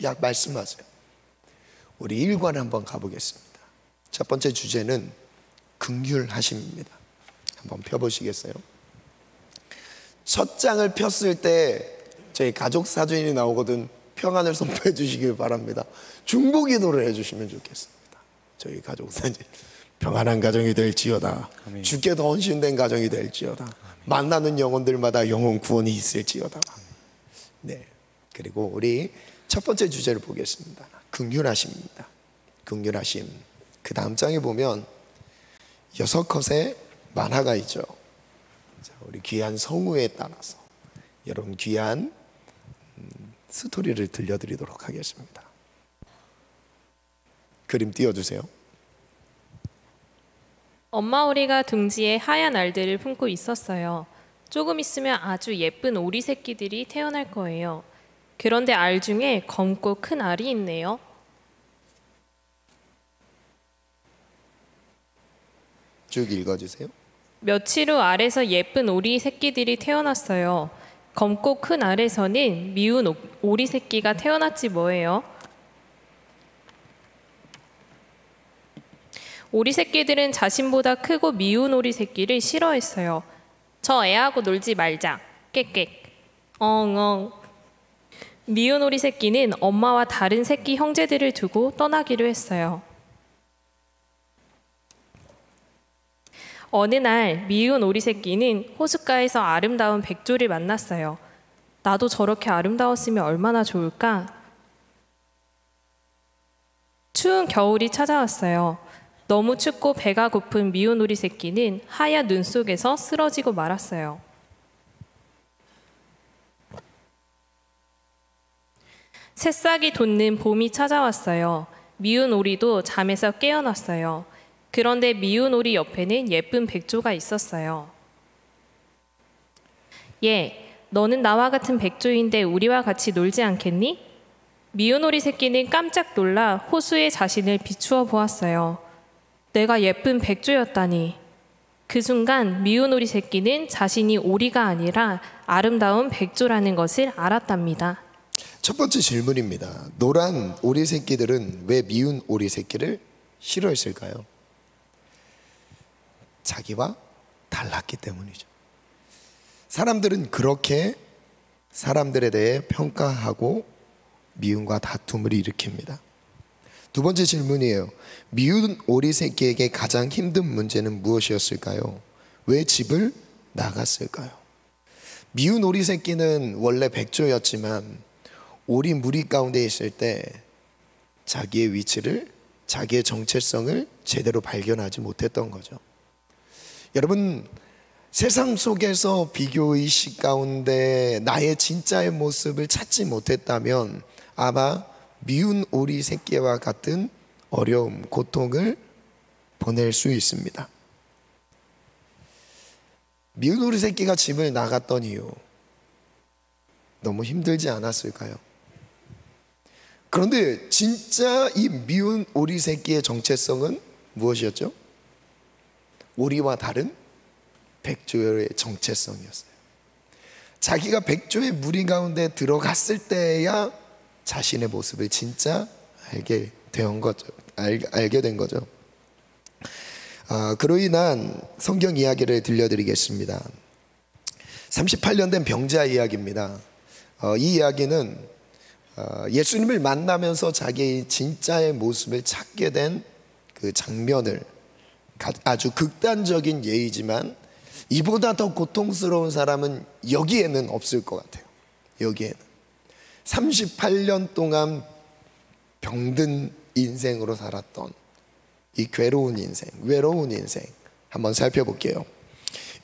약 말씀하세요. 우리 일관 한번 가보겠습니다. 첫 번째 주제는 긍휼하심입니다. 한번 펴보시겠어요? 첫 장을 폈을 때 저희 가족 사진이 나오거든. 평안을 선포해 주시길 바랍니다. 중보 기도를 해주시면 좋겠습니다. 저희 가족 사진. 평안한 가정이 될지어다. 아멘. 주께 더 헌신된 가정이 될지어다. 아멘. 만나는 영혼들마다 영혼 구원이 있을지어다. 네. 그리고 우리 첫 번째 주제를 보겠습니다. 긍휼하심입니다. 긍휼하심. 그 다음 장에 보면 6컷의 만화가 있죠. 자, 우리 귀한 성우에 따라서 여러분 귀한 스토리를 들려드리도록 하겠습니다. 그림 띄워주세요. 엄마 오리가 둥지에 하얀 알들을 품고 있었어요. 조금 있으면 아주 예쁜 오리 새끼들이 태어날 거예요. 그런데 알 중에 검고 큰 알이 있네요. 쭉 읽어주세요. 며칠 후 알에서 예쁜 오리 새끼들이 태어났어요. 검고 큰 알에서는 미운 오리 새끼가 태어났지 뭐예요. 오리 새끼들은 자신보다 크고 미운 오리 새끼를 싫어했어요. 저 애하고 놀지 말자. 깨깨. 엉엉. 미운 오리 새끼는 엄마와 다른 새끼 형제들을 두고 떠나기로 했어요. 어느 날 미운 오리 새끼는 호숫가에서 아름다운 백조를 만났어요. 나도 저렇게 아름다웠으면 얼마나 좋을까? 추운 겨울이 찾아왔어요. 너무 춥고 배가 고픈 미운 오리 새끼는 하얀 눈 속에서 쓰러지고 말았어요. 새싹이 돋는 봄이 찾아왔어요. 미운 오리도 잠에서 깨어났어요. 그런데 미운 오리 옆에는 예쁜 백조가 있었어요. 얘, 너는 나와 같은 백조인데 우리와 같이 놀지 않겠니? 미운 오리 새끼는 깜짝 놀라 호수에 자신을 비추어 보았어요. 내가 예쁜 백조였다니. 그 순간 미운 오리 새끼는 자신이 오리가 아니라 아름다운 백조라는 것을 알았답니다. 첫 번째 질문입니다. 노란 오리 새끼들은 왜 미운 오리 새끼를 싫어했을까요? 자기와 달랐기 때문이죠. 사람들은 그렇게 사람들에 대해 평가하고 미움과 다툼을 일으킵니다. 두 번째 질문이에요. 미운 오리 새끼에게 가장 힘든 문제는 무엇이었을까요? 왜 집을 나갔을까요? 미운 오리 새끼는 원래 백조였지만 오리 무리 가운데 있을 때 자기의 위치를, 자기의 정체성을 제대로 발견하지 못했던 거죠. 여러분, 세상 속에서 비교의식 가운데 나의 진짜의 모습을 찾지 못했다면 아마 미운 오리 새끼와 같은 어려움, 고통을 보낼 수 있습니다. 미운 오리 새끼가 집을 나갔던 이유, 너무 힘들지 않았을까요? 그런데 진짜 이 미운 오리 새끼의 정체성은 무엇이었죠? 오리와 다른 백조의 정체성이었어요. 자기가 백조의 무리 가운데 들어갔을 때야 자신의 모습을 진짜 알게 된 거죠. 그로 인한 성경 이야기를 들려드리겠습니다. 38년 된 병자 이야기입니다. 이 이야기는 예수님을 만나면서 자기의 진짜의 모습을 찾게 된 그 장면을, 아주 극단적인 예이지만 이보다 더 고통스러운 사람은 여기에는 없을 것 같아요. 여기에는 38년 동안 병든 인생으로 살았던 이 괴로운 인생, 외로운 인생 한번 살펴볼게요.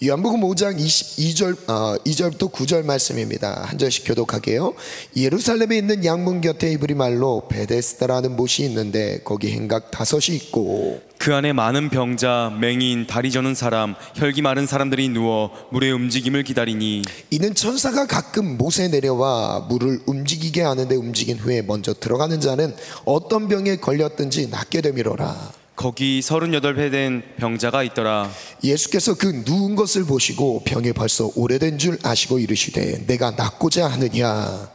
요한복음 5장 2절부터 9절 말씀입니다. 한 절씩 교독할게요. 예루살렘에 있는 양문 곁에 이브리 말로 베데스다라는 못이 있는데 거기 행각 5이 있고 그 안에 많은 병자, 맹인, 다리 저는 사람, 혈기 마른 사람들이 누워 물의 움직임을 기다리니 이는 천사가 가끔 못에 내려와 물을 움직이게 하는데 움직인 후에 먼저 들어가는 자는 어떤 병에 걸렸든지 낫게 되미로라. 거기 38배 된 병자가 있더라. 예수께서 그 누운 것을 보시고 병이 벌써 오래된 줄 아시고 이르시되 내가 낫고자 하느냐.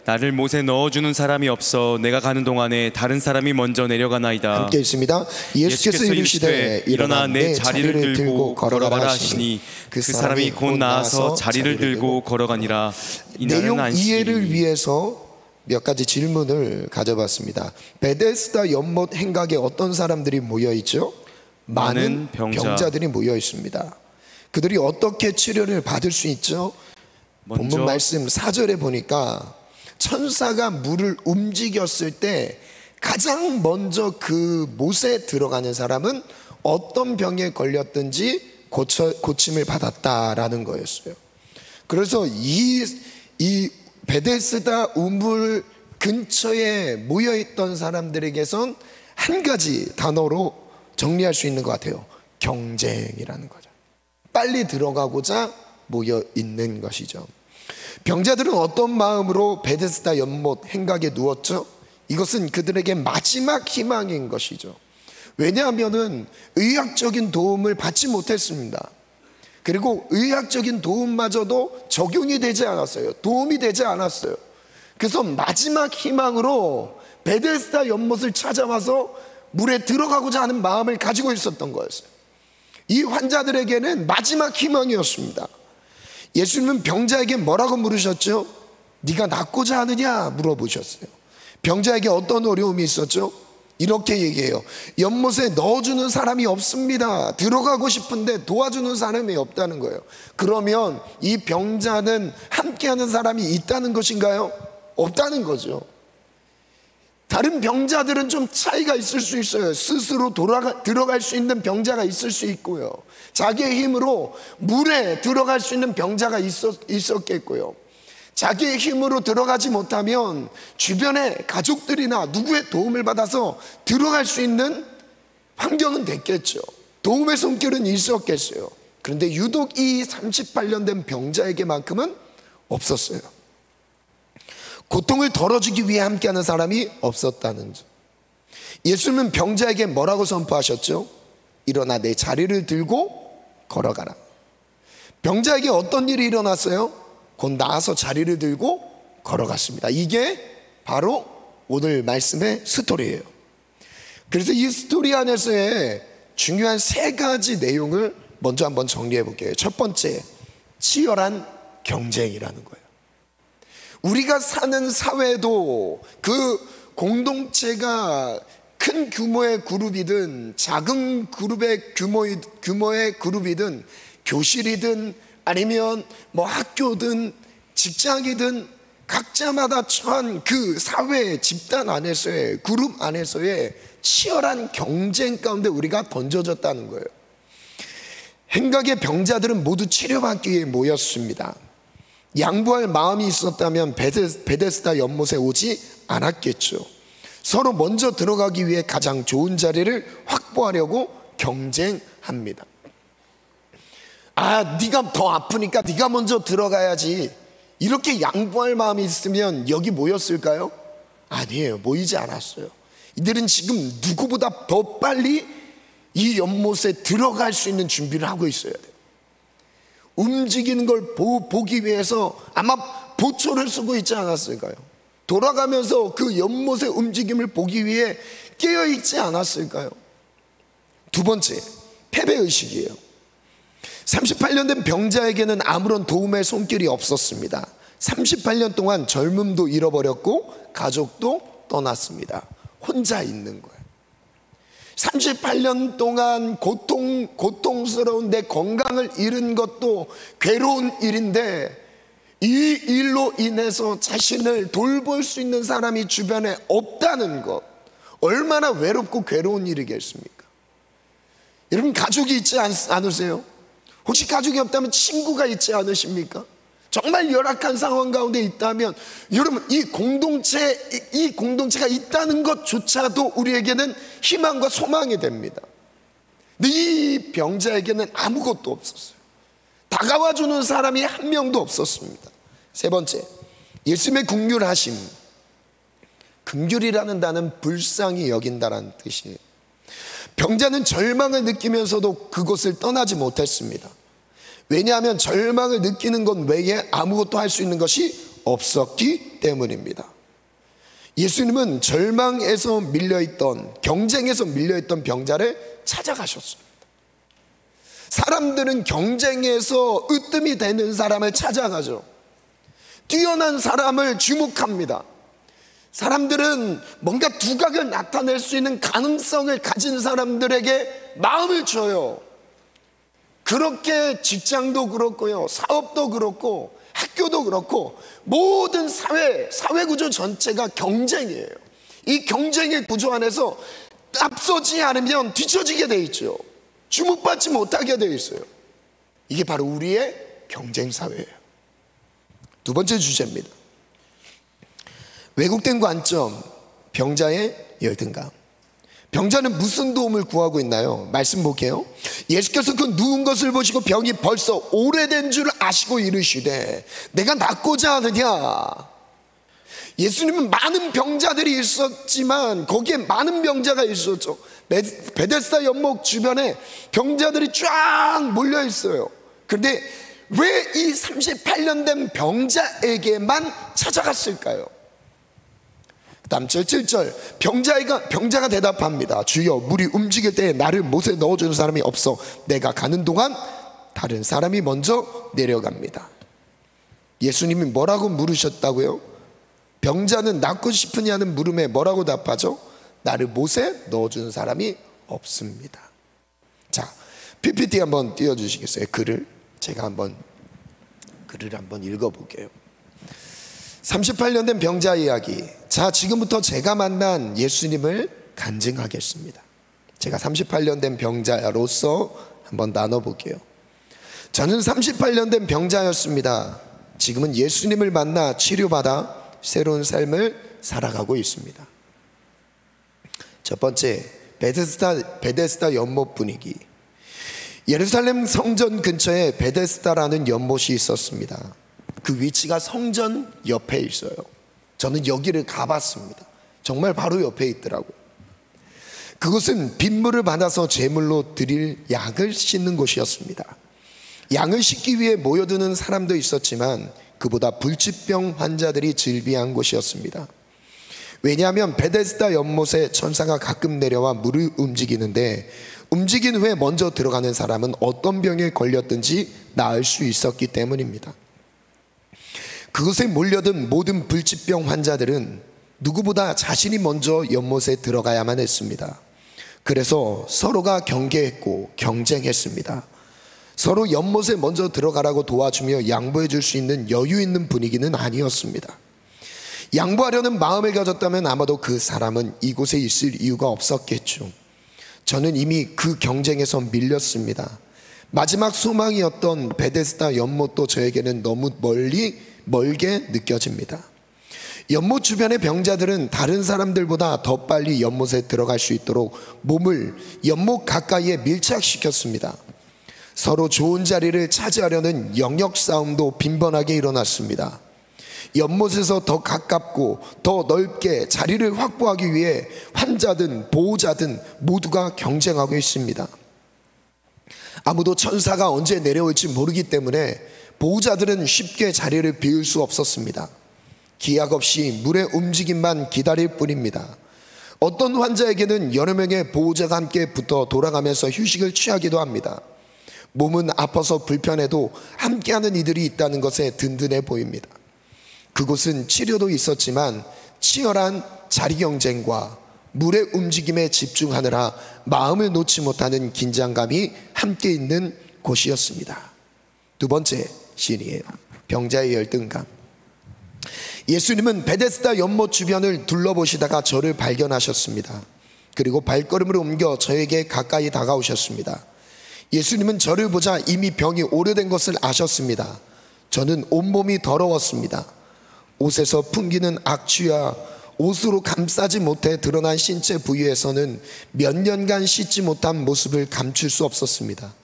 나를 못에 넣어주는 사람이 없어 내가 가는 동안에 다른 사람이 먼저 내려가나이다. 함께 있습니다. 예수께서 이르시되 일어나 내 자리를 들고 걸어가라 하시니 그 사람이 곧 나아서 자리를 들고 걸어가니라. 내용 안식일이. 이해를 위해서 몇 가지 질문을 가져봤습니다. 베데스다 연못 행각에 어떤 사람들이 모여 있죠? 많은 병자들이 모여 있습니다. 그들이 어떻게 치료를 받을 수 있죠? 본문 말씀 4절에 보니까 천사가 물을 움직였을 때 가장 먼저 그 못에 들어가는 사람은 어떤 병에 걸렸든지 고침을 받았다라는 거였어요. 그래서 이 베데스다 우물 근처에 모여있던 사람들에게선 한 가지 단어로 정리할 수 있는 것 같아요. 경쟁이라는 거죠. 빨리 들어가고자 모여있는 것이죠. 병자들은 어떤 마음으로 베데스다 연못 행각에 누웠죠? 이것은 그들에게 마지막 희망인 것이죠. 왜냐하면 의학적인 도움을 받지 못했습니다. 그리고 의학적인 도움마저도 적용이 되지 않았어요. 도움이 되지 않았어요. 그래서 마지막 희망으로 베데스다 연못을 찾아와서 물에 들어가고자 하는 마음을 가지고 있었던 거였어요. 이 환자들에게는 마지막 희망이었습니다. 예수님은 병자에게 뭐라고 물으셨죠? 네가 낫고자 하느냐 물어보셨어요. 병자에게 어떤 어려움이 있었죠? 이렇게 얘기해요. 연못에 넣어주는 사람이 없습니다. 들어가고 싶은데 도와주는 사람이 없다는 거예요. 그러면 이 병자는 함께하는 사람이 있다는 것인가요? 없다는 거죠. 다른 병자들은 좀 차이가 있을 수 있어요. 스스로 들어갈 수 있는 병자가 있을 수 있고요. 자기의 힘으로 물에 들어갈 수 있는 병자가 있었겠고요. 자기의 힘으로 들어가지 못하면 주변의 가족들이나 누구의 도움을 받아서 들어갈 수 있는 환경은 됐겠죠. 도움의 손길은 있었겠어요. 그런데 유독 이 38년 된 병자에게만큼은 없었어요. 고통을 덜어주기 위해 함께하는 사람이 없었다는 점. 예수님은 병자에게 뭐라고 선포하셨죠? 일어나 내 자리를 들고 걸어가라. 병자에게 어떤 일이 일어났어요? 곧 나아서 자리를 들고 걸어갔습니다. 이게 바로 오늘 말씀의 스토리예요. 그래서 이 스토리 안에서의 중요한 세 가지 내용을 먼저 한번 정리해 볼게요. 첫 번째, 치열한 경쟁이라는 거예요. 우리가 사는 사회도 그 공동체가 큰 규모의 그룹이든 작은 그룹의 규모의 그룹이든 교실이든 아니면 뭐 학교든 직장이든 각자마다 처한 그 사회 집단 안에서의 그룹 안에서의 치열한 경쟁 가운데 우리가 던져졌다는 거예요. 행각의 병자들은 모두 치료받기 위해 모였습니다. 양보할 마음이 있었다면 베데스다 연못에 오지 않았겠죠. 서로 먼저 들어가기 위해 가장 좋은 자리를 확보하려고 경쟁합니다. 아, 네가 더 아프니까 네가 먼저 들어가야지. 이렇게 양보할 마음이 있으면 여기 모였을까요? 아니에요. 모이지 않았어요. 이들은 지금 누구보다 더 빨리 이 연못에 들어갈 수 있는 준비를 하고 있어야 돼요. 움직이는 걸 보기 위해서 아마 보초를 쓰고 있지 않았을까요? 돌아가면서 그 연못의 움직임을 보기 위해 깨어있지 않았을까요? 두 번째, 패배의식이에요. 38년 된 병자에게는 아무런 도움의 손길이 없었습니다. 38년 동안 젊음도 잃어버렸고 가족도 떠났습니다. 혼자 있는 거예요. 38년 동안 고통스러운 내 건강을 잃은 것도 괴로운 일인데 이 일로 인해서 자신을 돌볼 수 있는 사람이 주변에 없다는 것, 얼마나 외롭고 괴로운 일이겠습니까? 여러분, 가족이 있지 않으세요? 혹시 가족이 없다면 친구가 있지 않으십니까? 정말 열악한 상황 가운데 있다면 여러분, 이 공동체가 있다는 것조차도 우리에게는 희망과 소망이 됩니다. 근데 이 병자에게는 아무것도 없었어요. 다가와주는 사람이 한 명도 없었습니다. 세 번째, 예수님의 긍휼하심. 긍휼이라는 단어는 불쌍히 여긴다라는 뜻이에요. 병자는 절망을 느끼면서도 그곳을 떠나지 못했습니다. 왜냐하면 절망을 느끼는 것 외에 아무것도 할 수 있는 것이 없었기 때문입니다. 예수님은 절망에서 밀려있던, 경쟁에서 밀려있던 병자를 찾아가셨습니다. 사람들은 경쟁에서 으뜸이 되는 사람을 찾아가죠. 뛰어난 사람을 주목합니다. 사람들은 뭔가 두각을 나타낼 수 있는 가능성을 가진 사람들에게 마음을 줘요. 그렇게 직장도 그렇고요, 사업도 그렇고, 학교도 그렇고, 모든 사회 구조 전체가 경쟁이에요. 이 경쟁의 구조 안에서 앞서지 않으면 뒤처지게 돼 있죠. 주목받지 못하게 돼 있어요. 이게 바로 우리의 경쟁 사회예요. 두 번째 주제입니다. 왜곡된 관점, 병자의 열등감. 병자는 무슨 도움을 구하고 있나요? 말씀 볼게요. 예수께서 그 누운 것을 보시고 병이 벌써 오래된 줄 아시고 이르시되 내가 낫고자 하느냐. 예수님은 많은 병자들이 있었지만 거기에 많은 병자가 있었죠. 베데스다 연못 주변에 병자들이 쫙 몰려 있어요. 그런데 왜 이 38년 된 병자에게만 찾아갔을까요? 다음 절 7절, 병자가 대답합니다. 주여, 물이 움직일 때 나를 못에 넣어주는 사람이 없어 내가 가는 동안 다른 사람이 먼저 내려갑니다. 예수님이 뭐라고 물으셨다고요? 병자는 낫고 싶으냐는 물음에 뭐라고 답하죠? 나를 못에 넣어주는 사람이 없습니다. 자, PPT 한번 띄워주시겠어요? 제가 글을 한번 읽어볼게요. 38년 된 병자 이야기. 자, 지금부터 제가 만난 예수님을 간증하겠습니다. 제가 38년 된 병자로서 한번 나눠볼게요. 저는 38년 된 병자였습니다. 지금은 예수님을 만나 치료받아 새로운 삶을 살아가고 있습니다. 첫 번째, 베데스다 연못 분위기. 예루살렘 성전 근처에 베데스다라는 연못이 있었습니다. 그 위치가 성전 옆에 있어요. 저는 여기를 가봤습니다. 정말 바로 옆에 있더라고요. 그곳은 빗물을 받아서 제물로 드릴 양을 씻는 곳이었습니다. 양을 씻기 위해 모여드는 사람도 있었지만 그보다 불치병 환자들이 즐비한 곳이었습니다. 왜냐하면 베데스다 연못에 천사가 가끔 내려와 물을 움직이는데 움직인 후에 먼저 들어가는 사람은 어떤 병에 걸렸든지 나을 수 있었기 때문입니다. 그곳에 몰려든 모든 불치병 환자들은 누구보다 자신이 먼저 연못에 들어가야만 했습니다. 그래서 서로가 경계했고 경쟁했습니다. 서로 연못에 먼저 들어가라고 도와주며 양보해 줄 수 있는 여유 있는 분위기는 아니었습니다. 양보하려는 마음을 가졌다면 아마도 그 사람은 이곳에 있을 이유가 없었겠죠. 저는 이미 그 경쟁에서 밀렸습니다. 마지막 소망이었던 베데스다 연못도 저에게는 너무 멀게 느껴집니다. 연못 주변의 병자들은 다른 사람들보다 더 빨리 연못에 들어갈 수 있도록 몸을 연못 가까이에 밀착시켰습니다. 서로 좋은 자리를 차지하려는 영역 싸움도 빈번하게 일어났습니다. 연못에서 더 가깝고 더 넓게 자리를 확보하기 위해 환자든 보호자든 모두가 경쟁하고 있습니다. 아무도 천사가 언제 내려올지 모르기 때문에 보호자들은 쉽게 자리를 비울 수 없었습니다. 기약 없이 물의 움직임만 기다릴 뿐입니다. 어떤 환자에게는 여러 명의 보호자가 함께 붙어 돌아가면서 휴식을 취하기도 합니다. 몸은 아파서 불편해도 함께하는 이들이 있다는 것에 든든해 보입니다. 그곳은 치료도 있었지만 치열한 자리 경쟁과 물의 움직임에 집중하느라 마음을 놓지 못하는 긴장감이 함께 있는 곳이었습니다. 두 번째 시이에요. 병자의 열등감. 예수님은 베데스다 연못 주변을 둘러보시다가 저를 발견하셨습니다. 그리고 발걸음을 옮겨 저에게 가까이 다가오셨습니다. 예수님은 저를 보자 이미 병이 오래된 것을 아셨습니다. 저는 온몸이 더러웠습니다. 옷에서 풍기는 악취와 옷으로 감싸지 못해 드러난 신체 부위에서는 몇 년간 씻지 못한 모습을 감출 수 없었습니다.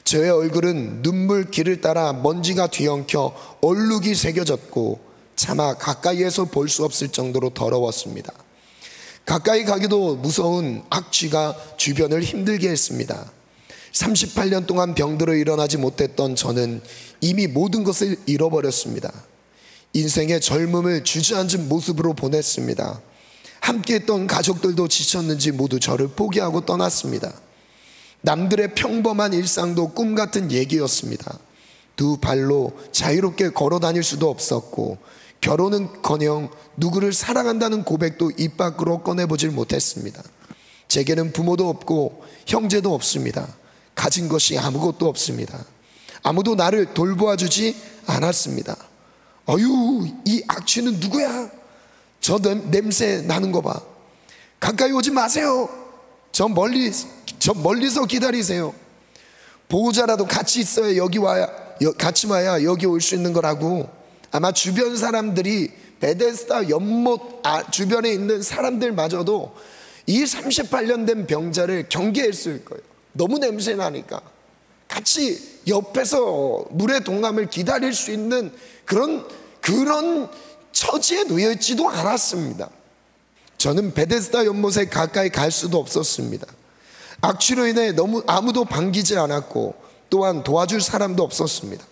저의 얼굴은 눈물길을 따라 먼지가 뒤엉켜 얼룩이 새겨졌고 차마 가까이에서 볼 수 없을 정도로 더러웠습니다. 가까이 가기도 무서운 악취가 주변을 힘들게 했습니다. 38년 동안 병들어 일어나지 못했던 저는 이미 모든 것을 잃어버렸습니다. 인생의 젊음을 주저앉은 모습으로 보냈습니다. 함께했던 가족들도 지쳤는지 모두 저를 포기하고 떠났습니다. 남들의 평범한 일상도 꿈 같은 얘기였습니다. 두 발로 자유롭게 걸어 다닐 수도 없었고, 결혼은커녕 누구를 사랑한다는 고백도 입 밖으로 꺼내보질 못했습니다. 제게는 부모도 없고 형제도 없습니다. 가진 것이 아무것도 없습니다. 아무도 나를 돌보아주지 않았습니다. 어휴, 이 악취는 누구야? 저 냄새 나는 거 봐. 가까이 오지 마세요. 저 멀리서 기다리세요. 보호자라도 같이 있어야 같이 와야 여기 올 수 있는 거라고. 아마 주변 사람들이, 베데스다 연못 주변에 있는 사람들마저도 이 38년 된 병자를 경계했을 거예요. 너무 냄새 나니까 같이 옆에서 물의 동함을 기다릴 수 있는 그런 처지에 놓여 있지도 않았습니다. 저는 베데스다 연못에 가까이 갈 수도 없었습니다. 악취로 인해 아무도 반기지 않았고, 또한 도와줄 사람도 없었습니다.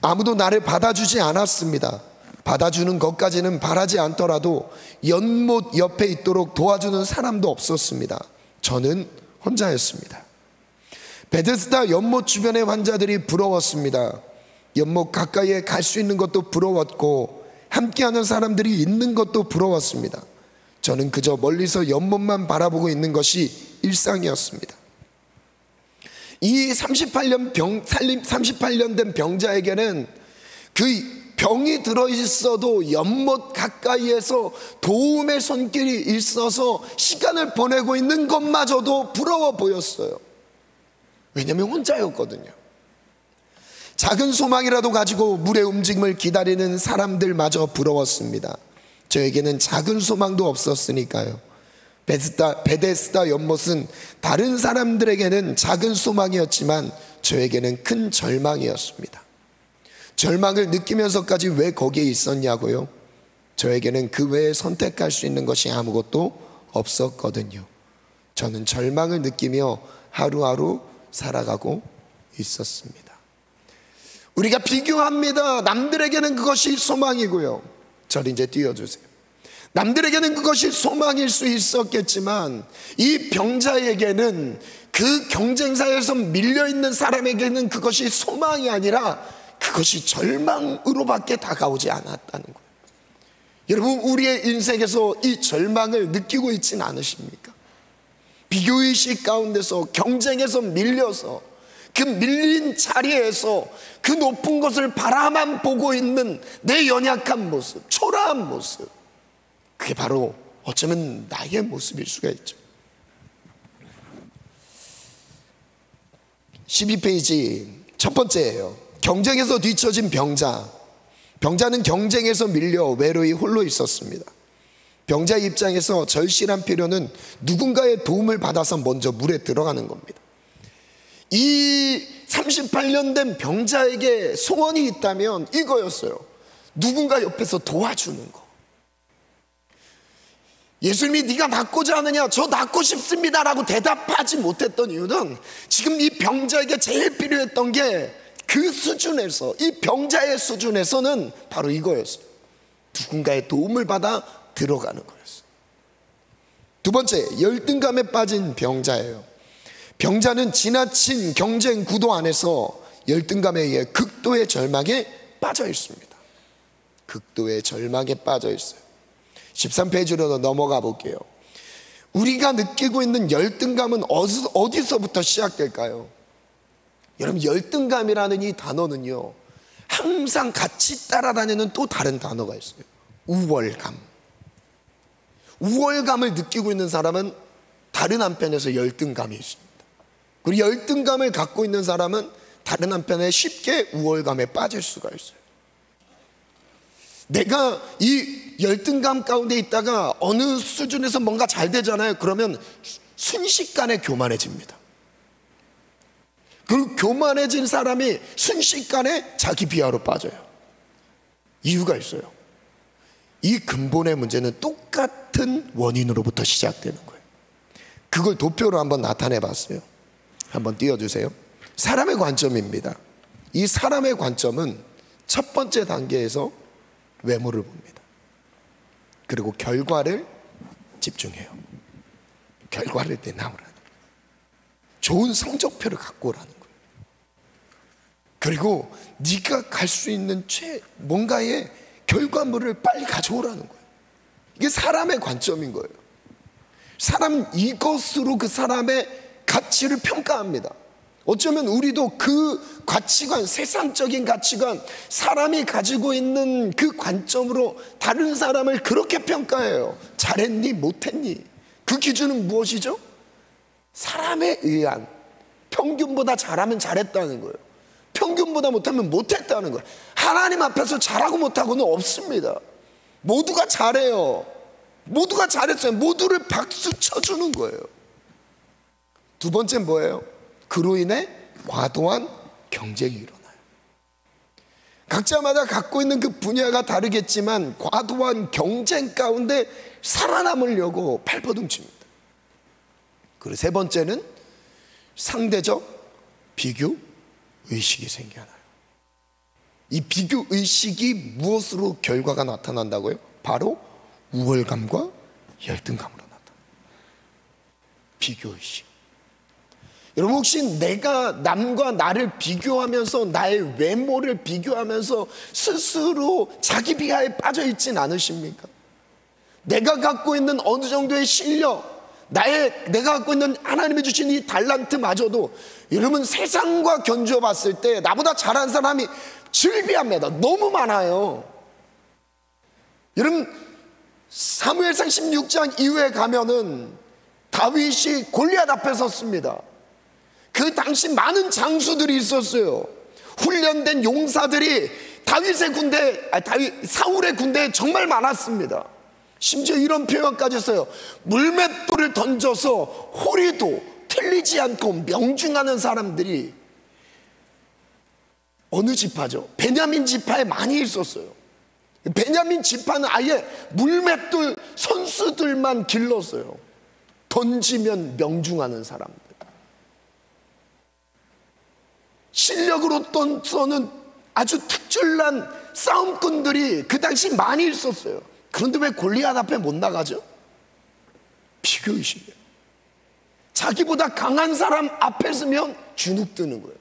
아무도 나를 받아주지 않았습니다. 받아주는 것까지는 바라지 않더라도 연못 옆에 있도록 도와주는 사람도 없었습니다. 저는 혼자였습니다. 베데스다 연못 주변의 환자들이 부러웠습니다. 연못 가까이에 갈 수 있는 것도 부러웠고, 함께하는 사람들이 있는 것도 부러웠습니다. 저는 그저 멀리서 연못만 바라보고 있는 것이 일상이었습니다. 이 38년 된 병자에게는 그 병이 들어있어도 연못 가까이에서 도움의 손길이 있어서 시간을 보내고 있는 것마저도 부러워 보였어요. 왜냐하면 혼자였거든요. 작은 소망이라도 가지고 물의 움직임을 기다리는 사람들마저 부러웠습니다. 저에게는 작은 소망도 없었으니까요. 베데스다 연못은 다른 사람들에게는 작은 소망이었지만 저에게는 큰 절망이었습니다. 절망을 느끼면서까지 왜 거기에 있었냐고요? 저에게는 그 외에 선택할 수 있는 것이 아무것도 없었거든요. 저는 절망을 느끼며 하루하루 살아가고 있었습니다. 우리가 비교합니다. 남들에게는 그것이 소망이고요. 저를 이제 띄워주세요. 남들에게는 그것이 소망일 수 있었겠지만, 이 병자에게는, 그 경쟁사에서 밀려있는 사람에게는 그것이 소망이 아니라 그것이 절망으로밖에 다가오지 않았다는 거예요. 여러분, 우리의 인생에서 이 절망을 느끼고 있지는 않으십니까? 비교의식 가운데서, 경쟁에서 밀려서, 그 밀린 자리에서 그 높은 것을 바라만 보고 있는 내 연약한 모습, 초라한 모습, 그게 바로 어쩌면 나의 모습일 수가 있죠. 12페이지 첫 번째예요. 경쟁에서 뒤처진 병자. 병자는 경쟁에서 밀려 외로이 홀로 있었습니다. 병자의 입장에서 절실한 필요는 누군가의 도움을 받아서 먼저 물에 들어가는 겁니다. 이 38년 된 병자에게 소원이 있다면 이거였어요. 누군가 옆에서 도와주는 거. 예수님이 네가 낫고자 하느냐? 저 낫고 싶습니다 라고 대답하지 못했던 이유는, 지금 이 병자에게 제일 필요했던 게 그 수준에서, 이 병자의 수준에서는 바로 이거였어요. 누군가의 도움을 받아 들어가는 거였어요. 두 번째, 열등감에 빠진 병자예요. 병자는 지나친 경쟁 구도 안에서 열등감에 의해 극도의 절망에 빠져 있습니다. 극도의 절망에 빠져 있어요. 13페이지로 넘어가 볼게요. 우리가 느끼고 있는 열등감은 어디서부터 시작될까요? 여러분, 열등감이라는 이 단어는요, 항상 같이 따라다니는 또 다른 단어가 있어요. 우월감. 우월감을 느끼고 있는 사람은 다른 한편에서 열등감이 있습니다. 그리고 열등감을 갖고 있는 사람은 다른 한편에 쉽게 우월감에 빠질 수가 있어요. 내가 이 열등감 가운데 있다가 어느 수준에서 뭔가 잘 되잖아요. 그러면 순식간에 교만해집니다. 그 교만해진 사람이 순식간에 자기 비하로 빠져요. 이유가 있어요. 이 근본의 문제는 똑같은 원인으로부터 시작되는 거예요. 그걸 도표로 한번 나타내 봤어요. 한번 띄워주세요. 사람의 관점입니다. 이 사람의 관점은 첫 번째 단계에서 외모를 봅니다. 그리고 결과를 집중해요. 결과를 내놓으라는 거예요. 좋은 성적표를 갖고 오라는 거예요. 그리고 네가 갈 수 있는 뭔가의 결과물을 빨리 가져오라는 거예요. 이게 사람의 관점인 거예요. 사람은 이것으로 그 사람의 가치를 평가합니다. 어쩌면 우리도 그 가치관, 세상적인 가치관, 사람이 가지고 있는 그 관점으로 다른 사람을 그렇게 평가해요. 잘했니? 못했니? 그 기준은 무엇이죠? 사람에 의한, 평균보다 잘하면 잘했다는 거예요. 평균보다 못하면 못했다는 거예요. 하나님 앞에서 잘하고 못하고는 없습니다. 모두가 잘해요. 모두가 잘했어요. 모두를 박수 쳐주는 거예요. 두 번째는 뭐예요? 그로 인해 과도한 경쟁이 일어나요. 각자마다 갖고 있는 그 분야가 다르겠지만 과도한 경쟁 가운데 살아남으려고 발버둥칩니다. 그리고 세 번째는 상대적 비교 의식이 생겨나요. 이 비교 의식이 무엇으로 결과가 나타난다고요? 바로 우월감과 열등감으로 나타나요. 비교 의식. 여러분, 혹시 내가 남과 나를 비교하면서 나의 외모를 비교하면서 스스로 자기 비하에 빠져 있진 않으십니까? 내가 갖고 있는 어느 정도의 실력, 내가 갖고 있는 하나님이 주신 이 달란트마저도 여러분 세상과 견주어 봤을 때 나보다 잘한 사람이 즐비합니다. 너무 많아요. 여러분, 사무엘상 16장 이후에 가면은 다윗이 골리앗 앞에 섰습니다. 그 당시 많은 장수들이 있었어요. 훈련된 용사들이 사울의 군대에 정말 많았습니다. 심지어 이런 표현까지 써요. 물맷돌을 던져서 호리도 틀리지 않고 명중하는 사람들이 어느 지파죠? 베냐민 지파에 많이 있었어요. 베냐민 지파는 아예 물맷돌 선수들만 길렀어요. 던지면 명중하는 사람들. 실력으로 던서는 아주 특출난 싸움꾼들이 그 당시 많이 있었어요. 그런데 왜 골리앗 앞에 못 나가죠? 비교의식이에요. 자기보다 강한 사람 앞에 서면 주눅 드는 거예요.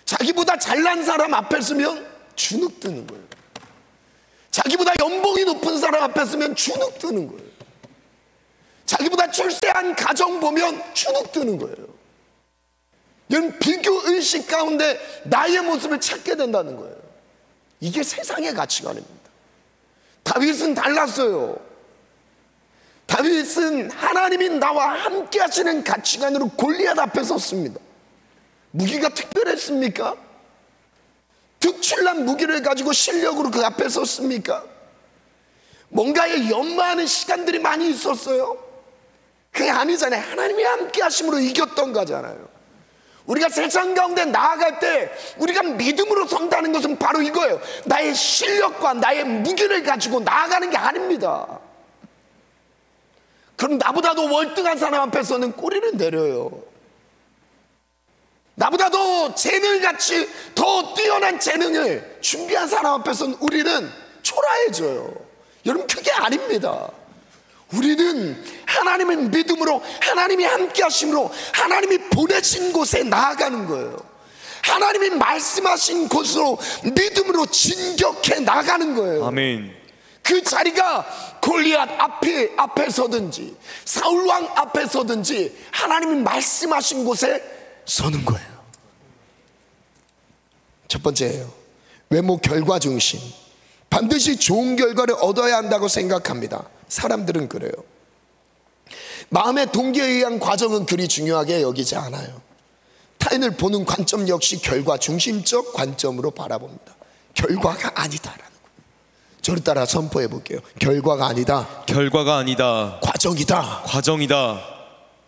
자기보다 잘난 사람 앞에 서면 주눅 드는 거예요. 자기보다 연봉이 높은 사람 앞에 서면 주눅 드는 거예요. 자기보다 출세한 가정 보면 주눅 드는 거예요. 이런 비교의식 가운데 나의 모습을 찾게 된다는 거예요. 이게 세상의 가치관입니다. 다윗은 달랐어요. 다윗은 하나님이 나와 함께 하시는 가치관으로 골리앗 앞에 섰습니다. 무기가 특별했습니까? 특출난 무기를 가지고 실력으로 그 앞에 섰습니까? 뭔가에 연마하는 시간들이 많이 있었어요. 그게 아니잖아요. 하나님이 함께 하심으로 이겼던 거잖아요. 우리가 세상 가운데 나아갈 때 우리가 믿음으로 선다는 것은 바로 이거예요. 나의 실력과 나의 무기를 가지고 나아가는 게 아닙니다. 그럼 나보다도 월등한 사람 앞에서는 꼬리를 내려요. 나보다도 재능같이 더 뛰어난 재능을 준비한 사람 앞에서는 우리는 초라해져요. 여러분, 그게 아닙니다. 우리는 하나님의 믿음으로, 하나님이 함께 하심으로 하나님이 보내신 곳에 나아가는 거예요. 하나님이 말씀하신 곳으로 믿음으로 진격해 나가는 거예요. 아멘. 그 자리가 골리앗 앞에 서든지 사울왕 앞에 서든지 하나님이 말씀하신 곳에 서는 거예요. 첫 번째예요. 외모 결과 중심. 반드시 좋은 결과를 얻어야 한다고 생각합니다. 사람들은 그래요. 마음의 동기에 의한 과정은 그리 중요하게 여기지 않아요. 타인을 보는 관점 역시 결과 중심적 관점으로 바라봅니다. 결과가 아니다라는 거예요. 저를 따라 선포해 볼게요. 결과가 아니다. 결과가 아니다. 과정이다. 과정이다.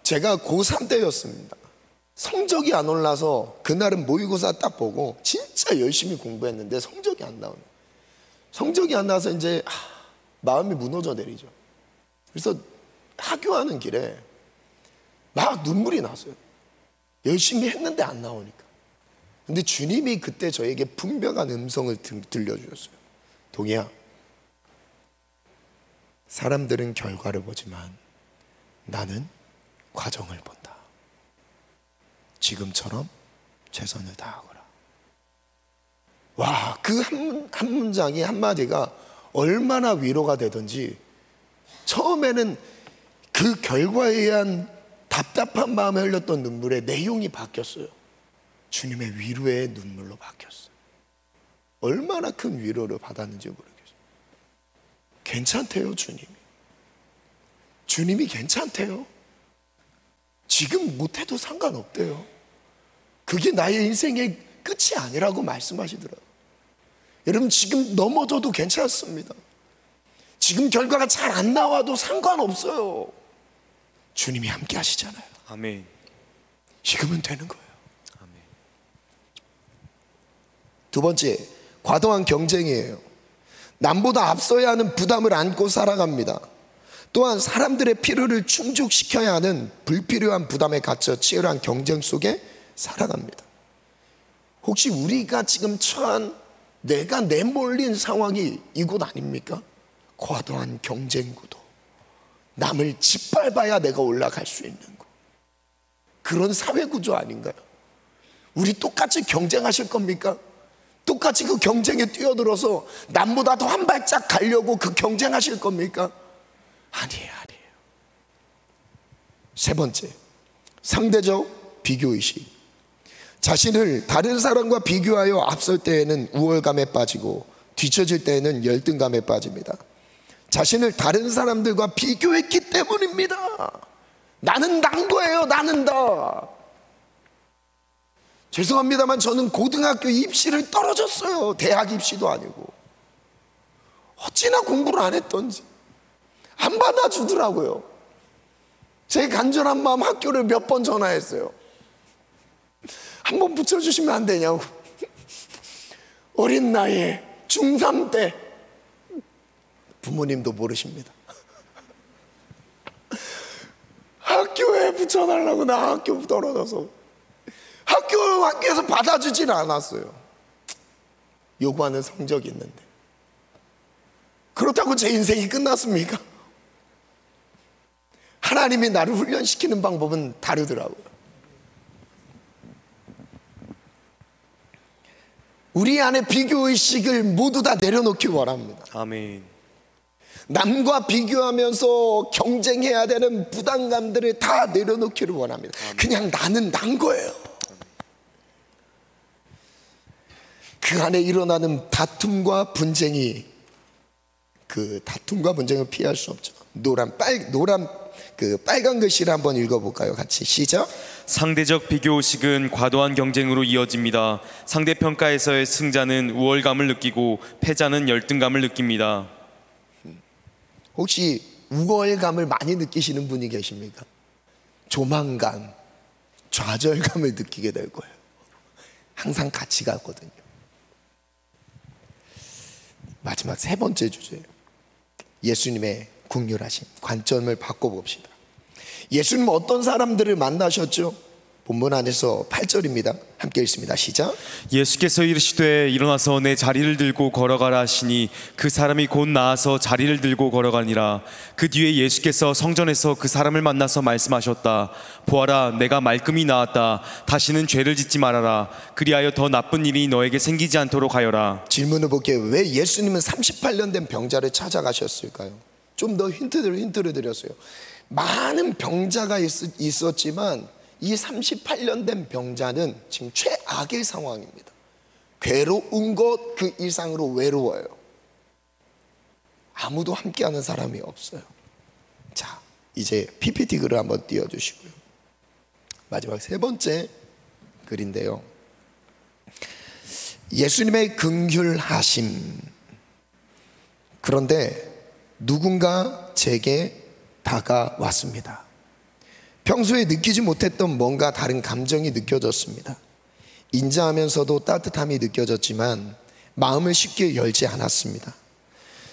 제가 고3 때였습니다. 성적이 안 올라서 그날은 모의고사 딱 보고 진짜 열심히 공부했는데 성적이 안 나오네. 성적이 안 나와서 이제 마음이 무너져 내리죠. 그래서 하교하는 길에 막 눈물이 났어요. 열심히 했는데 안 나오니까. 근데 주님이 그때 저에게 분명한 음성을 들려주셨어요. 동희야, 사람들은 결과를 보지만 나는 과정을 본다. 지금처럼 최선을 다하거라. 와, 그 한 문장이 한마디가 얼마나 위로가 되든지 처음에는 그 결과에 의한 답답한 마음에 흘렸던 눈물의 내용이 바뀌었어요. 주님의 위로의 눈물로 바뀌었어요. 얼마나 큰 위로를 받았는지 모르겠어요. 괜찮대요, 주님이. 주님이 괜찮대요. 지금 못해도 상관없대요. 그게 나의 인생의 끝이 아니라고 말씀하시더라고요. 여러분, 지금 넘어져도 괜찮습니다. 지금 결과가 잘 안 나와도 상관없어요. 주님이 함께 하시잖아요. 아멘. 지금은 되는 거예요. 아멘. 두 번째, 과도한 경쟁이에요. 남보다 앞서야 하는 부담을 안고 살아갑니다. 또한 사람들의 필요를 충족시켜야 하는 불필요한 부담에 갇혀 치열한 경쟁 속에 살아갑니다. 혹시 우리가 지금 처한 내가 내몰린 상황이 이곳 아닙니까? 과도한 경쟁 구도. 남을 짓밟아야 내가 올라갈 수 있는 거. 그런 사회 구조 아닌가요? 우리 똑같이 경쟁하실 겁니까? 똑같이 그 경쟁에 뛰어들어서 남보다 더 한 발짝 가려고 그 경쟁하실 겁니까? 아니에요. 세 번째, 상대적 비교의식. 자신을 다른 사람과 비교하여 앞설 때에는 우월감에 빠지고 뒤처질 때에는 열등감에 빠집니다. 자신을 다른 사람들과 비교했기 때문입니다. 나는 난 거예요. 나는 다. 죄송합니다만 저는 고등학교 입시를 떨어졌어요. 대학 입시도 아니고. 어찌나 공부를 안 했던지 안 받아주더라고요. 제 간절한 마음 학교를 몇 번 전화했어요. 한번 붙여주시면 안 되냐고. 어린 나이에 중3 때. 부모님도 모르십니다. 학교에 붙여달라고. 나 학교 떨어져서. 학교에서 받아주질 않았어요. 요구하는 성적이 있는데. 그렇다고 제 인생이 끝났습니까? 하나님이 나를 훈련시키는 방법은 다르더라고요. 우리 안에 비교의식을 모두 다 내려놓기 원합니다. 아멘. 남과 비교하면서 경쟁해야 되는 부담감들을 다 내려놓기를 원합니다. 그냥 나는 난 거예요. 그 안에 일어나는 다툼과 분쟁이, 그 다툼과 분쟁을 피할 수 없죠. 빨간 글씨를 한번 읽어볼까요? 같이 시작. 상대적 비교의식은 과도한 경쟁으로 이어집니다. 상대평가에서의 승자는 우월감을 느끼고 패자는 열등감을 느낍니다. 혹시 우월감을 많이 느끼시는 분이 계십니까? 조만간 좌절감을 느끼게 될 거예요. 항상 같이 가거든요. 마지막 세 번째 주제예요. 예수님의 긍휼하심. 관점을 바꿔봅시다. 예수님은 어떤 사람들을 만나셨죠? 본문 안에서 8절입니다. 함께 읽습니다. 시작. 예수께서 이르시되 일어나서 내 자리를 들고 걸어가라 하시니 그 사람이 곧 나아서 자리를 들고 걸어가니라. 그 뒤에 예수께서 성전에서 그 사람을 만나서 말씀하셨다. 보아라, 내가 말끔히 나았다. 다시는 죄를 짓지 말아라. 그리하여 더 나쁜 일이 너에게 생기지 않도록 하여라. 질문을 볼게요. 왜 예수님은 38년 된 병자를 찾아가셨을까요? 좀 더 힌트를 드렸어요. 많은 병자가 있었지만 이 38년 된 병자는 지금 최악의 상황입니다. 괴로운 것 그 이상으로 외로워요. 아무도 함께하는 사람이 없어요. 자, 이제 PPT 글을 한번 띄워주시고요. 마지막 세 번째 글인데요. 예수님의 긍휼하심. 그런데 누군가 제게 다가왔습니다. 평소에 느끼지 못했던 뭔가 다른 감정이 느껴졌습니다. 인자하면서도 따뜻함이 느껴졌지만 마음을 쉽게 열지 않았습니다.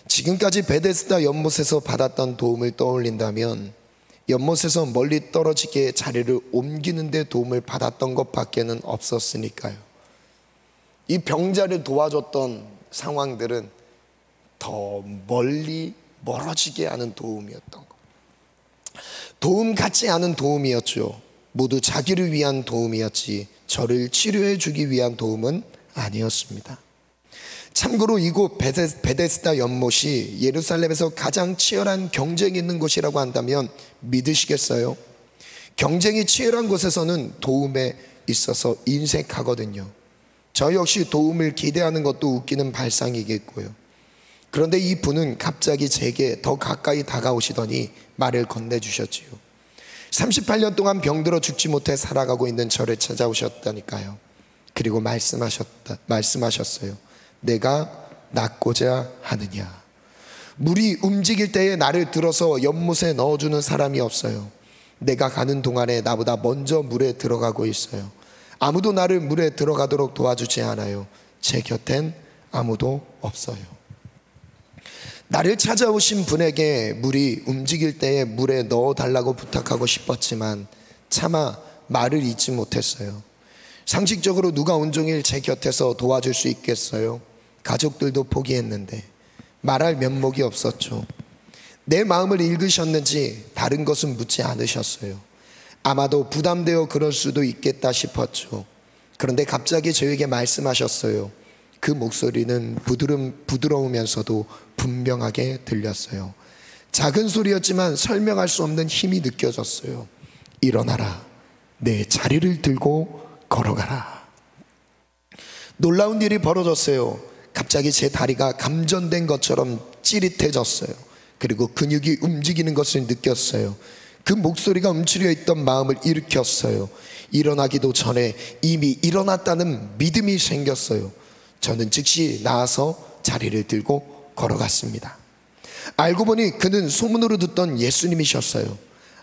지금까지 베데스다 연못에서 받았던 도움을 떠올린다면 연못에서 멀리 떨어지게 자리를 옮기는 데 도움을 받았던 것밖에는 없었으니까요. 이 병자를 도와줬던 상황들은 더 멀리 멀어지게 하는 도움이었던 것. 도움 같지 않은 도움이었죠. 모두 자기를 위한 도움이었지 저를 치료해 주기 위한 도움은 아니었습니다. 참고로 이곳 베데스다 연못이 예루살렘에서 가장 치열한 경쟁이 있는 곳이라고 한다면 믿으시겠어요? 경쟁이 치열한 곳에서는 도움에 있어서 인색하거든요. 저 역시 도움을 기대하는 것도 웃기는 발상이겠고요. 그런데 이 분은 갑자기 제게 더 가까이 다가오시더니 말을 건네주셨지요. 38년 동안 병들어 죽지 못해 살아가고 있는 저를 찾아오셨다니까요. 그리고 말씀하셨어요. 내가 낫고자 하느냐. 물이 움직일 때에 나를 들어서 연못에 넣어주는 사람이 없어요. 내가 가는 동안에 나보다 먼저 물에 들어가고 있어요. 아무도 나를 물에 들어가도록 도와주지 않아요. 제 곁엔 아무도 없어요. 나를 찾아오신 분에게 물이 움직일 때에 물에 넣어달라고 부탁하고 싶었지만 차마 말을 잇지 못했어요. 상식적으로 누가 온종일 제 곁에서 도와줄 수 있겠어요? 가족들도 포기했는데 말할 면목이 없었죠. 내 마음을 읽으셨는지 다른 것은 묻지 않으셨어요. 아마도 부담되어 그럴 수도 있겠다 싶었죠. 그런데 갑자기 저에게 말씀하셨어요. 그 목소리는 부드러우면서도 분명하게 들렸어요. 작은 소리였지만 설명할 수 없는 힘이 느껴졌어요. 일어나라. 내 자리를 들고 걸어가라. 놀라운 일이 벌어졌어요. 갑자기 제 다리가 감전된 것처럼 찌릿해졌어요. 그리고 근육이 움직이는 것을 느꼈어요. 그 목소리가 움츠려 있던 마음을 일으켰어요. 일어나기도 전에 이미 일어났다는 믿음이 생겼어요. 저는 즉시 나와서 자리를 들고 걸어갔습니다. 알고 보니 그는 소문으로 듣던 예수님이셨어요.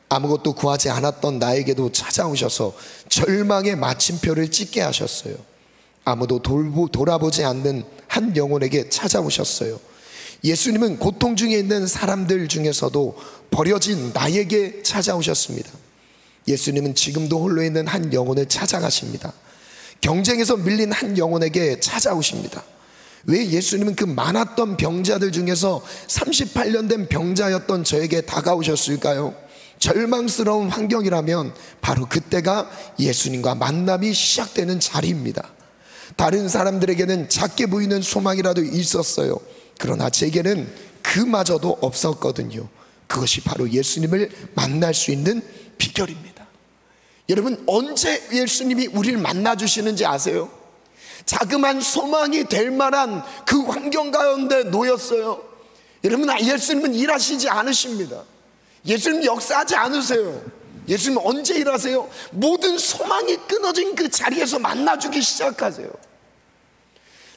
아무것도 구하지 않았던 나에게도 찾아오셔서 절망의 마침표를 찍게 하셨어요. 아무도 돌아보지 않는 한 영혼에게 찾아오셨어요. 예수님은 고통 중에 있는 사람들 중에서도 버려진 나에게 찾아오셨습니다. 예수님은 지금도 홀로 있는 한 영혼을 찾아가십니다. 경쟁에서 밀린 한 영혼에게 찾아오십니다. 왜 예수님은 그 많았던 병자들 중에서 38년 된 병자였던 저에게 다가오셨을까요? 절망스러운 환경이라면 바로 그때가 예수님과 만남이 시작되는 자리입니다. 다른 사람들에게는 작게 보이는 소망이라도 있었어요. 그러나 제게는 그마저도 없었거든요. 그것이 바로 예수님을 만날 수 있는 비결입니다. 여러분, 언제 예수님이 우리를 만나주시는지 아세요? 자그마한 소망이 될 만한 그 환경 가운데 놓였어요. 여러분, 예수님은 일하시지 않으십니다. 예수님 역사하지 않으세요. 예수님 언제 일하세요? 모든 소망이 끊어진 그 자리에서 만나주기 시작하세요.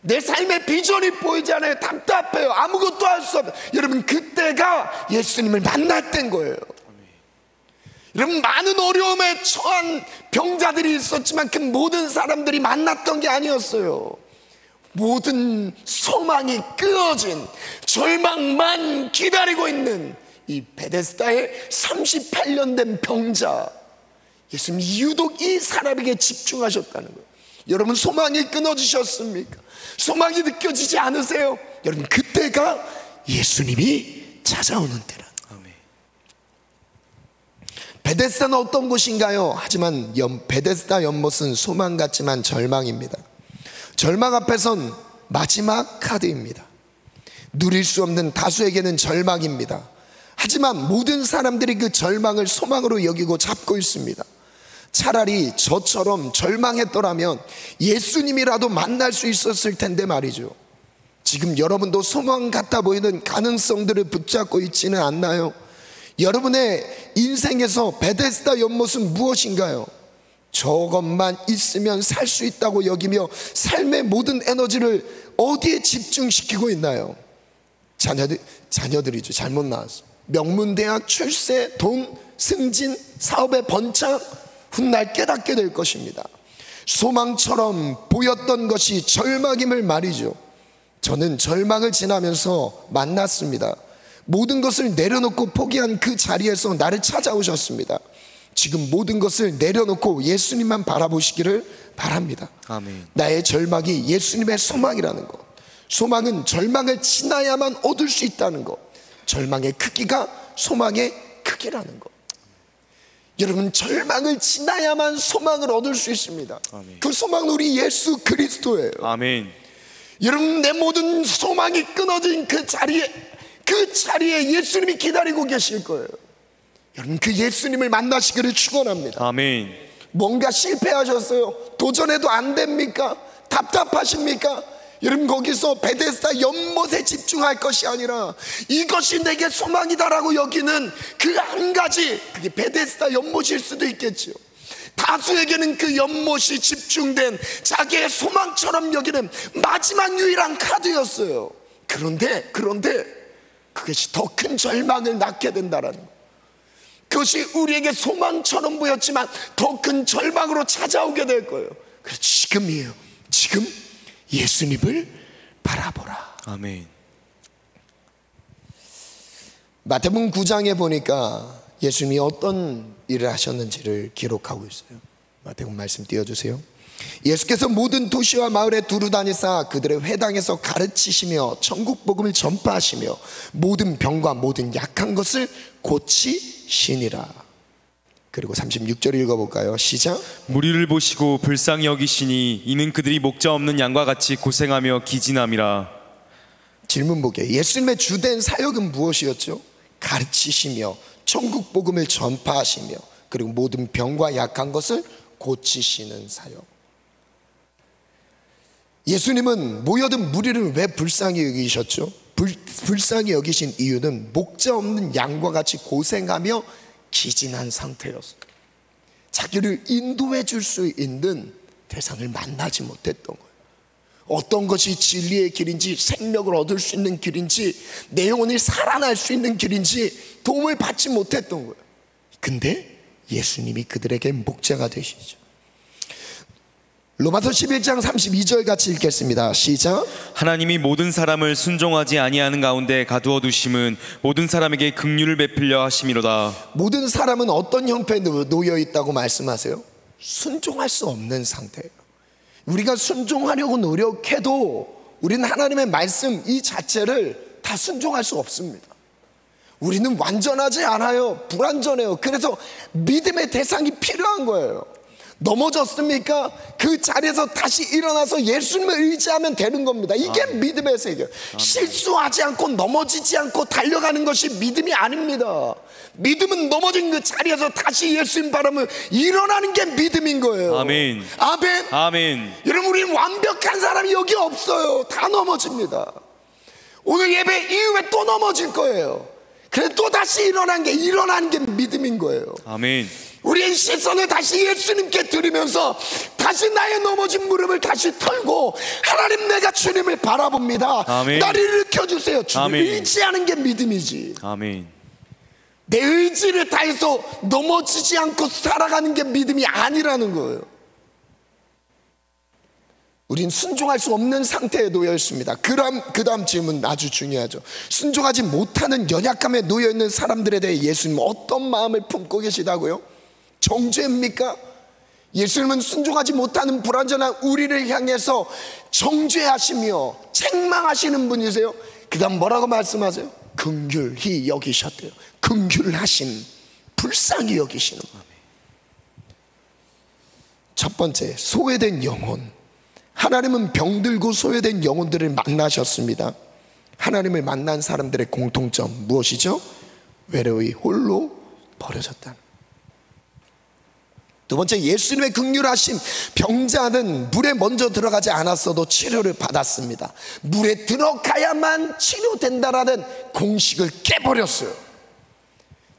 내 삶의 비전이 보이지 않아요. 답답해요. 아무것도 할 수 없어요. 여러분, 그때가 예수님을 만날 때인 거예요. 여러분, 많은 어려움에 처한 병자들이 있었지만 그 모든 사람들이 만났던 게 아니었어요. 모든 소망이 끊어진, 절망만 기다리고 있는 이 베데스다의 38년 된 병자, 예수님이 유독 이 사람에게 집중하셨다는 거예요. 여러분, 소망이 끊어지셨습니까? 소망이 느껴지지 않으세요? 여러분, 그때가 예수님이 찾아오는 때라. 베데스다는 어떤 곳인가요? 하지만 베데스다 연못은 소망 같지만 절망입니다. 절망 앞에선 마지막 카드입니다. 누릴 수 없는 다수에게는 절망입니다. 하지만 모든 사람들이 그 절망을 소망으로 여기고 잡고 있습니다. 차라리 저처럼 절망했더라면 예수님이라도 만날 수 있었을 텐데 말이죠. 지금 여러분도 소망 같아 보이는 가능성들을 붙잡고 있지는 않나요? 여러분의 인생에서 베데스다 연못은 무엇인가요? 저것만 있으면 살 수 있다고 여기며 삶의 모든 에너지를 어디에 집중시키고 있나요? 자녀들이죠. 잘못 나왔어. 명문대학 출세, 돈, 승진, 사업의 번창, 훗날 깨닫게 될 것입니다. 소망처럼 보였던 것이 절망임을 말이죠. 저는 절망을 지나면서 만났습니다. 모든 것을 내려놓고 포기한 그 자리에서 나를 찾아오셨습니다. 지금 모든 것을 내려놓고 예수님만 바라보시기를 바랍니다. 아멘. 나의 절망이 예수님의 소망이라는 것, 소망은 절망을 지나야만 얻을 수 있다는 것, 절망의 크기가 소망의 크기라는 것. 여러분, 절망을 지나야만 소망을 얻을 수 있습니다. 아멘. 그 소망은 우리 예수 그리스도예요. 아멘. 여러분, 내 모든 소망이 끊어진 그 자리에 예수님이 기다리고 계실 거예요. 여러분, 그 예수님을 만나시기를 축원합니다. 아멘. 뭔가 실패하셨어요? 도전해도 안 됩니까? 답답하십니까? 여러분, 거기서 베데스다 연못에 집중할 것이 아니라 이것이 내게 소망이다라고 여기는 그 한 가지, 그게 베데스다 연못일 수도 있겠죠. 다수에게는 그 연못이 집중된 자기의 소망처럼 여기는 마지막 유일한 카드였어요. 그런데 그것이 더 큰 절망을 낳게 된다라는 거. 그것이 우리에게 소망처럼 보였지만 더 큰 절망으로 찾아오게 될 거예요. 그래서 지금이에요. 지금 예수님을 바라보라. 아멘. 마태복음 9장에 보니까 예수님이 어떤 일을 하셨는지를 기록하고 있어요. 마태복음 말씀 띄워주세요. 예수께서 모든 도시와 마을에 두루 다니사 그들의 회당에서 가르치시며 천국 복음을 전파하시며 모든 병과 모든 약한 것을 고치시니라. 그리고 36절 읽어볼까요? 시작. 무리를 보시고 불쌍히 여기시니 이는 그들이 목자 없는 양과 같이 고생하며 기진함이라. 질문 보게. 예수님의 주된 사역은 무엇이었죠? 가르치시며 천국 복음을 전파하시며 그리고 모든 병과 약한 것을 고치시는 사역. 예수님은 모여든 무리를 왜 불쌍히 여기셨죠? 불쌍히 여기신 이유는 목자 없는 양과 같이 고생하며 기진한 상태였어요. 자기를 인도해 줄 수 있는 대상을 만나지 못했던 거예요. 어떤 것이 진리의 길인지, 생명을 얻을 수 있는 길인지, 내 영혼이 살아날 수 있는 길인지 도움을 받지 못했던 거예요. 근데 예수님이 그들에게 목자가 되시죠. 로마서 11장 32절 같이 읽겠습니다. 시작. 하나님이 모든 사람을 순종하지 아니하는 가운데 가두어 두심은 모든 사람에게 긍휼을 베풀려 하심이로다. 모든 사람은 어떤 형편에 놓여 있다고 말씀하세요? 순종할 수 없는 상태예요. 우리가 순종하려고 노력해도 우리는 하나님의 말씀 이 자체를 다 순종할 수 없습니다. 우리는 완전하지 않아요. 불완전해요. 그래서 믿음의 대상이 필요한 거예요. 넘어졌습니까? 그 자리에서 다시 일어나서 예수님을 의지하면 되는 겁니다. 이게 믿음의 세계. 실수하지 않고 넘어지지 않고 달려가는 것이 믿음이 아닙니다. 믿음은 넘어진 그 자리에서 다시 예수님 바라보면 일어나는 게 믿음인 거예요. 아멘. 아멘. 아멘. 여러분, 우리는 완벽한 사람이 여기 없어요. 다 넘어집니다. 오늘 예배 이후에 또 넘어질 거예요. 그래서 또 다시 일어나는 게 믿음인 거예요. 아멘. 우리의 시선을 다시 예수님께 드리면서 다시 나의 넘어진 무릎을 다시 털고 하나님, 내가 주님을 바라봅니다. 아멘. 나를 일으켜주세요. 주님 아멘. 의지하는 게 믿음이지. 아멘. 내 의지를 다해서 넘어지지 않고 살아가는 게 믿음이 아니라는 거예요. 우린 순종할 수 없는 상태에 놓여 있습니다. 그 다음 질문 아주 중요하죠. 순종하지 못하는 연약함에 놓여 있는 사람들에 대해 예수님은 어떤 마음을 품고 계시다고요? 정죄입니까? 예수님은 순종하지 못하는 불완전한 우리를 향해서 정죄하시며 책망하시는 분이세요. 그 다음 뭐라고 말씀하세요? 긍휼히 여기셨대요. 긍휼하심, 불쌍히 여기시는 분. 첫 번째, 소외된 영혼. 하나님은 병들고 소외된 영혼들을 만나셨습니다. 하나님을 만난 사람들의 공통점 무엇이죠? 외로이 홀로 버려졌다. 두 번째, 예수님의 긍휼하심. 병자는 물에 먼저 들어가지 않았어도 치료를 받았습니다. 물에 들어가야만 치료된다라는 공식을 깨버렸어요.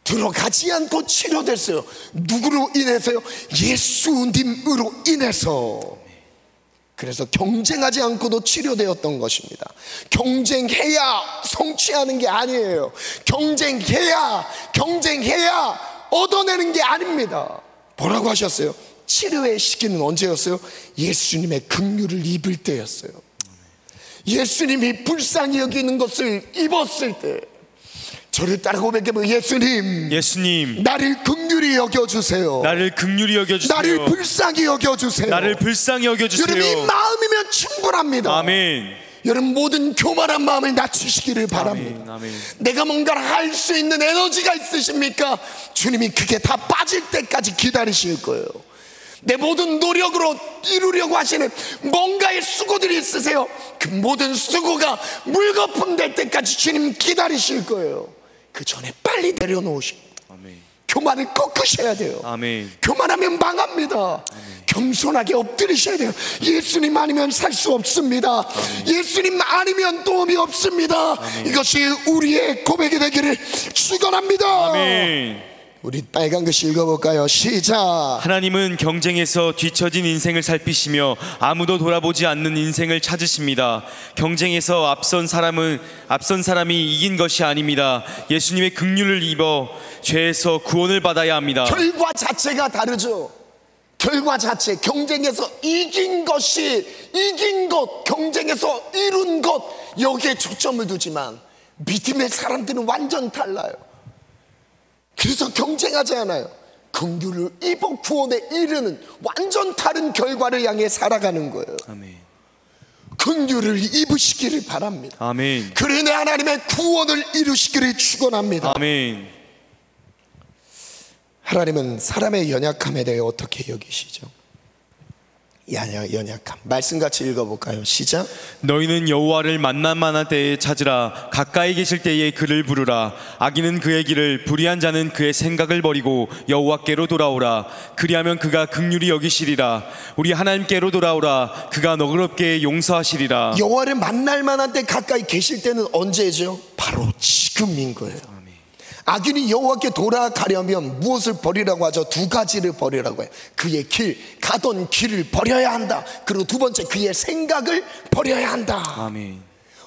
들어가지 않고 치료됐어요. 누구로 인해서요? 예수님으로 인해서. 그래서 경쟁하지 않고도 치료되었던 것입니다. 경쟁해야 성취하는 게 아니에요. 경쟁해야 얻어내는 게 아닙니다. 뭐라고 하셨어요? 치료의 시기는 언제였어요? 예수님의 긍휼을 입을 때였어요. 예수님이 불쌍히 여기는 것을 입었을 때. 저를 따라 고백해보면, 예수님 나를 긍휼히 여겨주세요. 나를 긍휼히 여겨주세요. 나를 불쌍히 여겨주세요. 나를 불쌍히 여겨주세요. 여러분, 이 마음이면 충분합니다. 아멘. 여러분 모든 교만한 마음을 낮추시기를 바랍니다. 아멘. 내가 뭔가를 할 수 있는 에너지가 있으십니까? 주님이 그게 다 빠질 때까지 기다리실 거예요. 내 모든 노력으로 이루려고 하시는 뭔가의 수고들이 있으세요. 그 모든 수고가 물거품 될 때까지 주님 기다리실 거예요. 그 전에 빨리 내려놓으시고 교만을 꺾으셔야 돼요. 아멘. 교만하면 망합니다. 겸손하게 엎드리셔야 돼요. 예수님 아니면 살 수 없습니다. 예수님 아니면 도움이 없습니다. 이것이 우리의 고백이 되기를 축원합니다. 아멘. 우리 빨간 글씨 읽어볼까요? 시작. 하나님은 경쟁에서 뒤처진 인생을 살피시며 아무도 돌아보지 않는 인생을 찾으십니다. 경쟁에서 앞선 사람이 이긴 것이 아닙니다. 예수님의 긍휼을 입어 죄에서 구원을 받아야 합니다. 결과 자체가 다르죠. 결과 자체, 경쟁에서 이긴 것, 경쟁에서 이룬 것, 여기에 초점을 두지만 믿음의 사람들은 완전 달라요. 그래서 경쟁하지 않아요. 긍휼을 입어 구원에 이르는 완전 다른 결과를 향해 살아가는 거예요. 아멘. 긍휼을 입으시기를 바랍니다. 아멘. 그러니 하나님의 구원을 이루시기를 축원합니다. 아멘. 하나님은 사람의 연약함에 대해 어떻게 여기시죠? 연약함. 말씀같이 읽어볼까요? 시작. 너희는 여호와를 만날 만한 때에 찾으라. 가까이 계실 때에 그를 부르라. 악인은 그의 길을, 불의한 자는 그의 생각을 버리고 여호와께로 돌아오라. 그리하면 그가 긍휼히 여기시리라. 우리 하나님께로 돌아오라. 그가 너그럽게 용서하시리라. 여호와를 만날 만한 때 가까이 계실 때는 언제죠? 바로 지금인 거예요. 악인이 여호와께 돌아가려면 무엇을 버리라고 하죠? 두 가지를 버리라고 해요. 그의 길, 가던 길을 버려야 한다. 그리고 두 번째, 그의 생각을 버려야 한다. 아멘.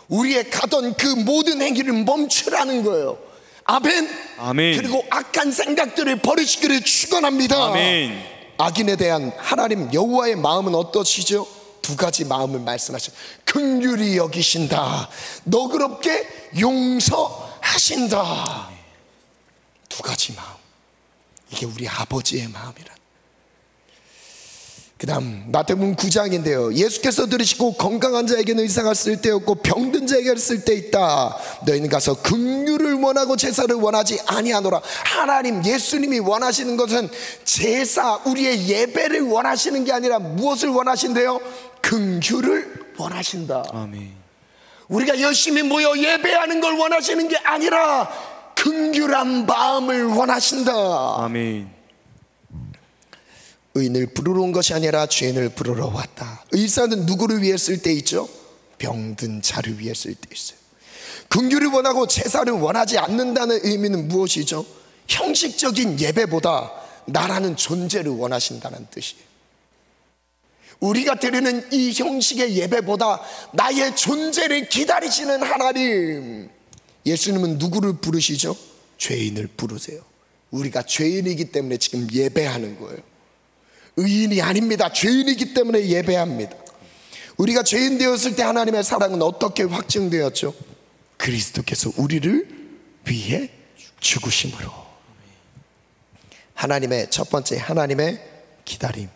우리의 가던 그 모든 행위를 멈추라는 거예요. 아멘. 아멘. 그리고 악한 생각들을 버리시기를 축원합니다. 아멘. 악인에 대한 하나님 여호와의 마음은 어떠시죠? 두 가지 마음을 말씀하셨어요. 긍휼히 여기신다. 너그럽게 용서하신다. 두 가지 마음. 이게 우리 아버지의 마음이란. 그 다음 마태복음 9장인데요 예수께서 들으시고 건강한 자에게는 의사가 쓸데없고 병든 자에게는 쓸데있다. 너희는 가서 긍휼을 원하고 제사를 원하지 아니하노라. 하나님 예수님이 원하시는 것은 제사, 우리의 예배를 원하시는 게 아니라 무엇을 원하신대요? 긍휼을 원하신다. 아멘. 우리가 열심히 모여 예배하는 걸 원하시는 게 아니라 긍휼한 마음을 원하신다. 아멘. 의인을 부르러 온 것이 아니라 죄인을 부르러 왔다. 의사는 누구를 위해 쓸 때 있죠? 병든 자를 위해 쓸 때 있어요. 긍휼을 원하고 제사를 원하지 않는다는 의미는 무엇이죠? 형식적인 예배보다 나라는 존재를 원하신다는 뜻이에요. 우리가 드리는 이 형식의 예배보다 나의 존재를 기다리시는 하나님. 예수님은 누구를 부르시죠? 죄인을 부르세요. 우리가 죄인이기 때문에 지금 예배하는 거예요. 의인이 아닙니다. 죄인이기 때문에 예배합니다. 우리가 죄인 되었을 때 하나님의 사랑은 어떻게 확증되었죠? 그리스도께서 우리를 위해 죽으심으로. 하나님의 첫 번째, 하나님의 기다림.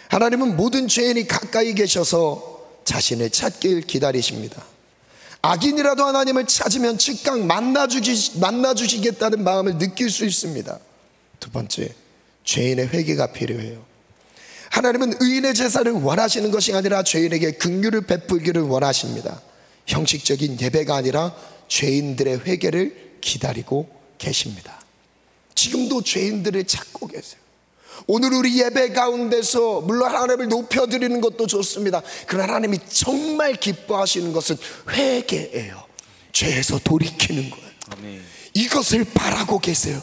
하나님은 모든 죄인이 가까이 계셔서 자신을 찾길 기다리십니다. 악인이라도 하나님을 찾으면 즉각 만나주시겠다는 마음을 느낄 수 있습니다. 두 번째, 죄인의 회개가 필요해요. 하나님은 의인의 제사를 원하시는 것이 아니라 죄인에게 긍휼을 베풀기를 원하십니다. 형식적인 예배가 아니라 죄인들의 회개를 기다리고 계십니다. 지금도 죄인들을 찾고 계세요. 오늘 우리 예배 가운데서 물론 하나님을 높여드리는 것도 좋습니다. 그러나 하나님이 정말 기뻐하시는 것은 회개예요. 죄에서 돌이키는 거예요. 아멘. 이것을 바라고 계세요.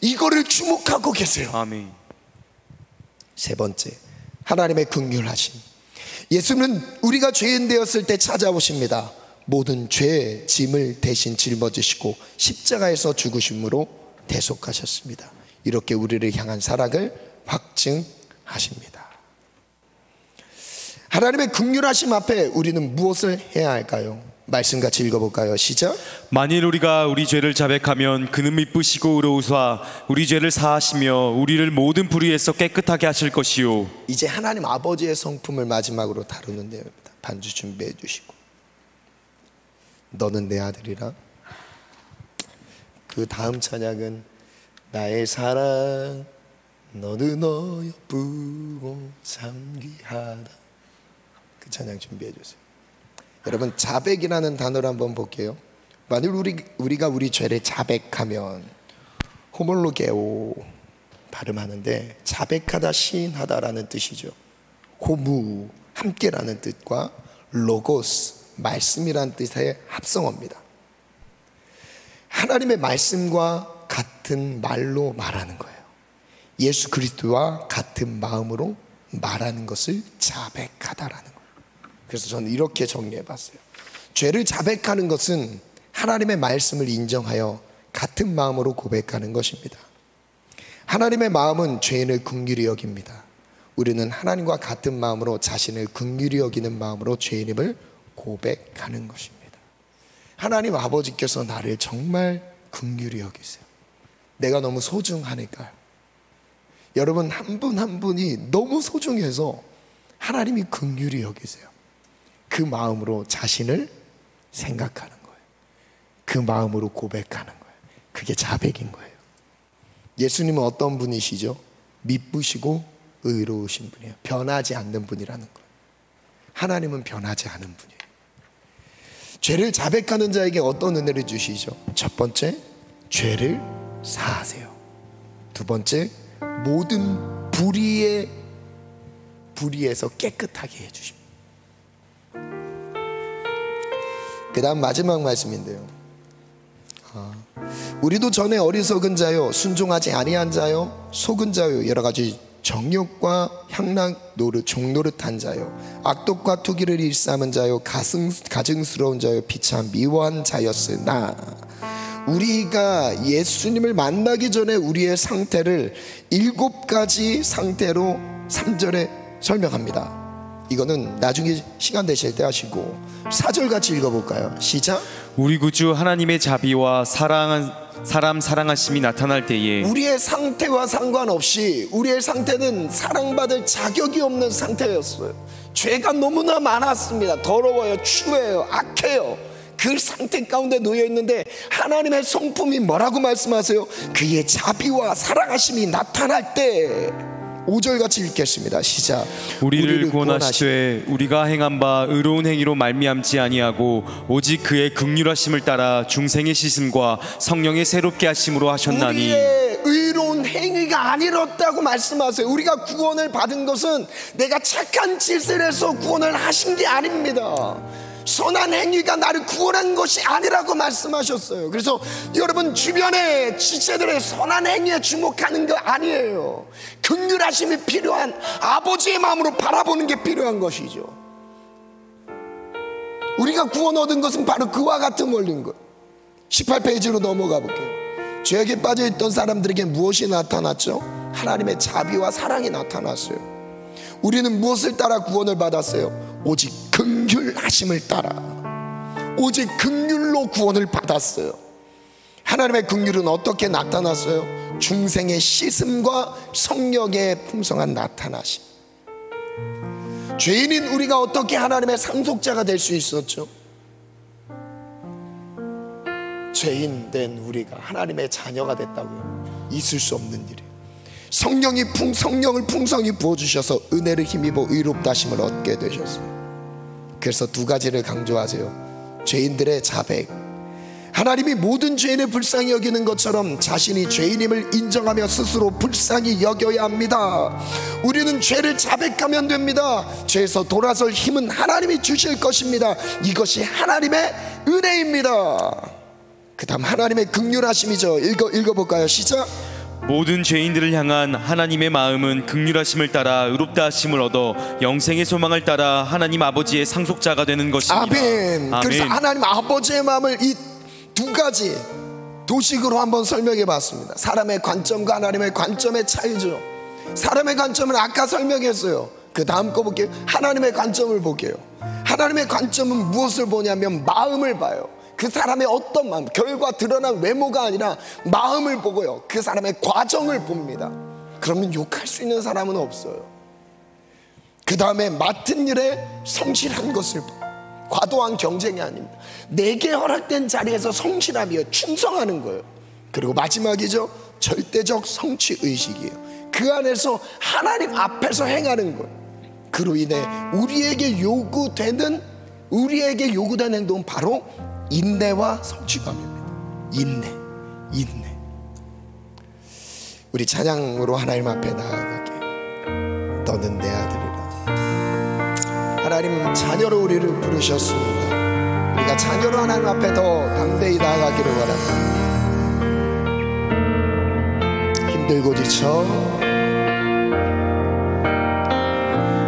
이거를 주목하고 계세요. 아멘. 세 번째, 하나님의 긍휼하심. 예수는 우리가 죄인 되었을 때 찾아오십니다. 모든 죄의 짐을 대신 짊어지시고 십자가에서 죽으심으로 대속하셨습니다. 이렇게 우리를 향한 사랑을 확증하십니다. 하나님의 긍휼하심 앞에 우리는 무엇을 해야 할까요? 말씀같이 읽어볼까요? 시작. 만일 우리가 우리 죄를 자백하면 그는 미쁘시고 의로우사 우리 죄를 사하시며 우리를 모든 불의에서 깨끗하게 하실 것이요. 이제 하나님 아버지의 성품을 마지막으로 다루는 내용입니다. 반주 준비해 주시고 너는 내 아들이라. 그 다음 찬양은 나의 사랑 너는 어여쁘고 참 귀하다. 그 찬양 준비해 주세요. 여러분, 자백이라는 단어를 한번 볼게요. 만일 우리가 우리 죄를 자백하면 호몰로게오 발음하는데, 자백하다, 시인하다라는 뜻이죠. 호무, 함께라는 뜻과 로고스, 말씀이라는 뜻의 합성어입니다. 하나님의 말씀과 같은 말로 말하는 거예요. 예수 그리스도와 같은 마음으로 말하는 것을 자백하다라는 거예요. 그래서 저는 이렇게 정리해 봤어요. 죄를 자백하는 것은 하나님의 말씀을 인정하여 같은 마음으로 고백하는 것입니다. 하나님의 마음은 죄인을 긍휼히 여깁니다. 우리는 하나님과 같은 마음으로 자신을 긍휼히 여기는 마음으로 죄인임을 고백하는 것입니다. 하나님 아버지께서 나를 정말 긍휼히 여기세요. 내가 너무 소중하니까요. 여러분, 한 분 한 분이 너무 소중해서 하나님이 긍휼히 여기세요. 그 마음으로 자신을 생각하는 거예요. 그 마음으로 고백하는 거예요. 그게 자백인 거예요. 예수님은 어떤 분이시죠? 미쁘시고 의로우신 분이에요. 변하지 않는 분이라는 거예요. 하나님은 변하지 않은 분이에요. 죄를 자백하는 자에게 어떤 은혜를 주시죠? 첫 번째, 죄를 사하세요. 두 번째, 모든 불의에서 깨끗하게 해주십니다. 그 다음 마지막 말씀인데요, 우리도 전에 어리석은 자요, 순종하지 아니한 자요, 속은 자요, 여러 가지 정욕과 향락 노릇, 종노릇한 자요, 악독과 투기를 일삼은 자요, 가증스러운 자요, 비참 미워한 자였으나 우리가 예수님을 만나기 전에 우리의 상태를 7가지 상태로 3절에 설명합니다. 이거는 나중에 시간 되실 때 하시고 4절 같이 읽어볼까요? 시작. 우리 구주 하나님의 자비와 사람 사랑하심이 나타날 때에 우리의 상태와 상관없이 우리의 상태는 사랑받을 자격이 없는 상태였어요. 죄가 너무나 많았습니다. 더러워요, 추해요, 악해요. 그 상태 가운데 놓여 있는데 하나님의 성품이 뭐라고 말씀하세요? 그의 자비와 사랑하심이 나타날 때. 5절 같이 읽겠습니다. 시작. 우리를 구원하시되 우리가 행한 바 의로운 행위로 말미암지 아니하고 오직 그의 긍휼하심을 따라 중생의 씻음과 성령의 새롭게 하심으로 하셨나니. 우리의 의로운 행위가 아니었다고 말씀하세요. 우리가 구원을 받은 것은 내가 착한 짓을 해서 구원을 하신 게 아닙니다. 선한 행위가 나를 구원한 것이 아니라고 말씀하셨어요. 그래서 여러분 주변의 지체들의 선한 행위에 주목하는 거 아니에요. 긍휼하심이 필요한 아버지의 마음으로 바라보는 게 필요한 것이죠. 우리가 구원 얻은 것은 바로 그와 같은 원리인 거예요. 18페이지로 넘어가 볼게요. 죄악에 빠져있던 사람들에게 무엇이 나타났죠? 하나님의 자비와 사랑이 나타났어요. 우리는 무엇을 따라 구원을 받았어요? 오직 긍휼하심을 따라, 오직 긍휼로 구원을 받았어요. 하나님의 긍휼은 어떻게 나타났어요? 중생의 씻음과 성령의 풍성한 나타나심. 죄인인 우리가 어떻게 하나님의 상속자가 될 수 있었죠? 죄인 된 우리가 하나님의 자녀가 됐다고요? 있을 수 없는 일이에요. 성령을 풍성히 부어주셔서 은혜를 힘입어 의롭다 하심을 얻게 되셨어요. 그래서 2가지를 강조하세요. 죄인들의 자백, 하나님이 모든 죄인을 불쌍히 여기는 것처럼 자신이 죄인임을 인정하며 스스로 불쌍히 여겨야 합니다. 우리는 죄를 자백하면 됩니다. 죄에서 돌아설 힘은 하나님이 주실 것입니다. 이것이 하나님의 은혜입니다. 그 다음 하나님의 긍휼하심이죠. 읽어볼까요? 시작. 모든 죄인들을 향한 하나님의 마음은 긍휼하심을 따라 의롭다 하심을 얻어 영생의 소망을 따라 하나님 아버지의 상속자가 되는 것입니다. 아멘. 그래서 하나님 아버지의 마음을 이 2가지 도식으로 한번 설명해 봤습니다. 사람의 관점과 하나님의 관점의 차이죠. 사람의 관점은 아까 설명했어요. 그 다음 거 볼게요. 하나님의 관점을 볼게요. 하나님의 관점은 무엇을 보냐면 마음을 봐요. 그 사람의 어떤 마음, 결과 드러난 외모가 아니라 마음을 보고요, 그 사람의 과정을 봅니다. 그러면 욕할 수 있는 사람은 없어요. 그 다음에 맡은 일에 성실한 것을 봐요. 과도한 경쟁이 아닙니다. 내게 허락된 자리에서 성실하며 충성하는 거예요. 그리고 마지막이죠. 절대적 성취의식이에요. 그 안에서 하나님 앞에서 행하는 거예요. 그로 인해 우리에게 요구되는 행동은 바로 인내와 성취감입니다. 인내. 우리 찬양으로 하나님 앞에 나아가게. 너는 내 아들이라. 하나님 자녀로 우리를 부르셨습니다. 우리가 자녀로 하나님 앞에 더 담대히 나아가기를 원합니다.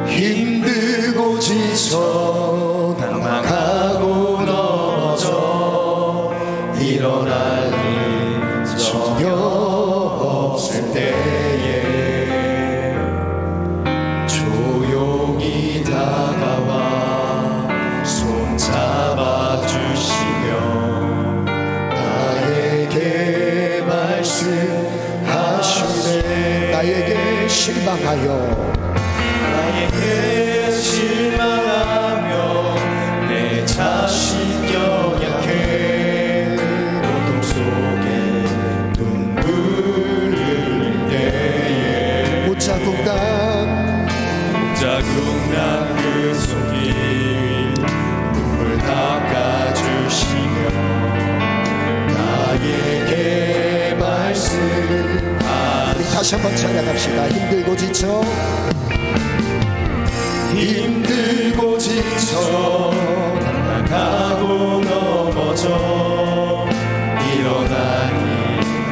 힘들고 지쳐 낭망하고 넘어져 일어날 일 전혀 없을 때에 조용히 다가와 손잡아 주시며 나에게 말씀하시네. 나에게 실망하여 내 자신 연약해 고통 속에 눈물 흘릴 때에 자국난 그 손길 눈물 닦아주시며 나에게 말씀하시네. 우리 다시 한번 찬양합시다. 힘들고 지쳐 낭망하고 넘어져 일어나니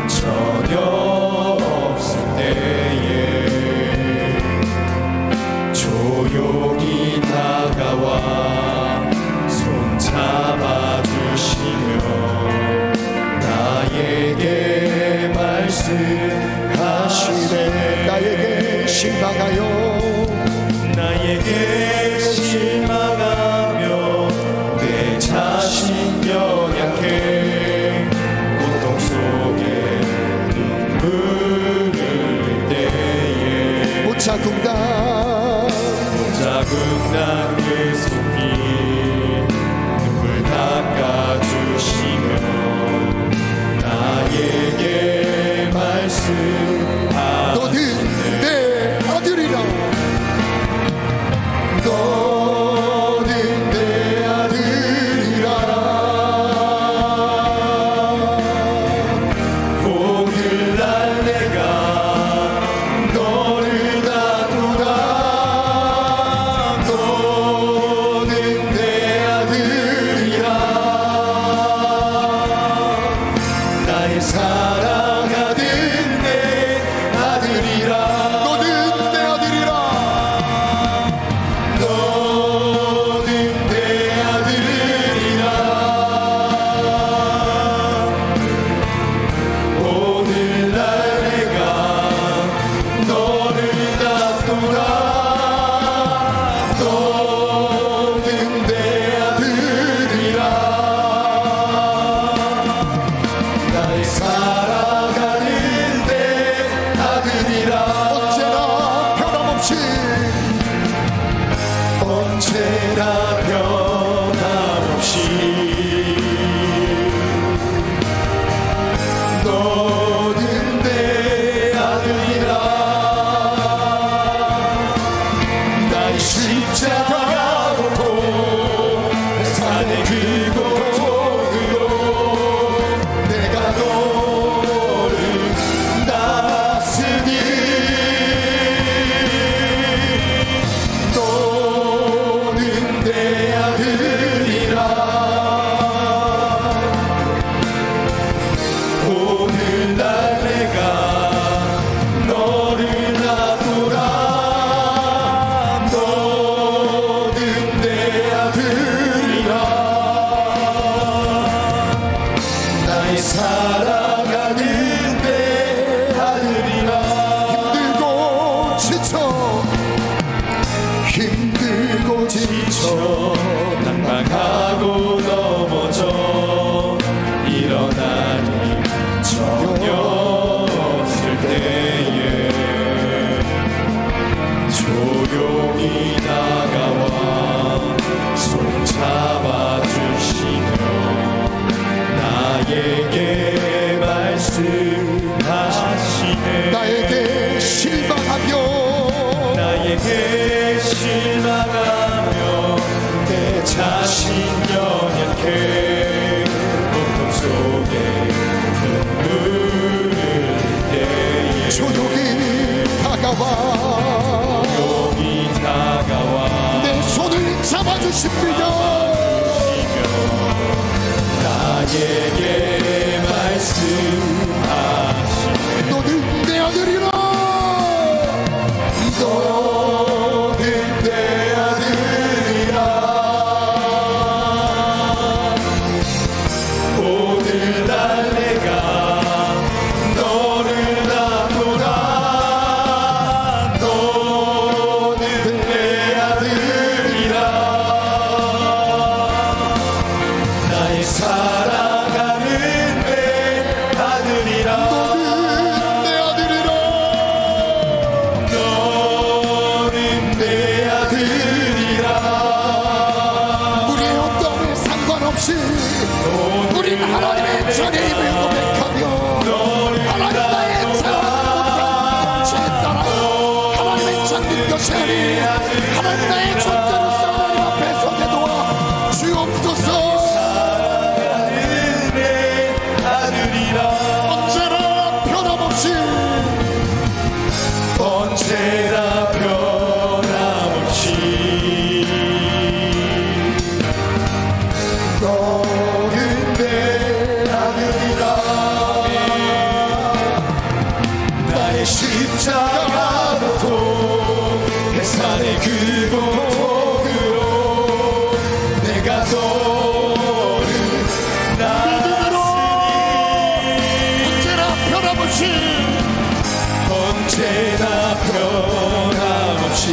전혀 없을 때에 조용히 다가와 손잡아 주시며 나에게 말씀하시네. 나에게 실망하여 실망하며 내 자신 연약해 고통 속에 눈물 흘릴 때에 못 자국난 그 손길 눈물 닦아주시며 나에게 말씀하시네. 너는 내 아들이라. 너는 내 아들이라. 오늘날 내가 너를 놔두라. 너는 내 아들이라. 나의 사랑하는 내 아들이라. 너는 내 아들이라. 언제나 변함없이 너는 내 아들이라. 나의 십자가 고통 산의 그 고통으로 내가 너를 낳았으니 내 아들이라. 오늘날 내가 너를 놔두라. 너는 내 아들이라. 나의 사랑하는 내 아들이라. 힘들고 지쳐 낭망하고 넘어져 일어나니 전혀 없을 때에 조용히 다가와 손잡아 말씀하시네. 나에게 실망하며 내 자신 연약해 고통 속에 눈물을 흘릴 때에 조용히 다가와 내 손을 잡아주십니다. 나에게 말씀하시네. 너는 내 아들이라. 너는 내 아들이라. 오늘 날 내가 너를 낳노라. 너는 내 아들이라. 나의 사랑하는 내 아들이라. 너는 내 아들이라. 너는 내 아들이라. 우리의 어떠함에 상관없이 우린 하나님의 전임을 고백하며 하나님 나의 사랑하는 성취에 따라 하나님의 찾는 것이 아닌 하나님 나의 존재로서 하나님 앞에 서게 도와 주옵소서. 언제나 변함없이 너는 내 아들이라. 나의 십자가로 햇살의 그 고통으로 내가 너를 낳았으니 언제나 변함없이 언제나 변함없이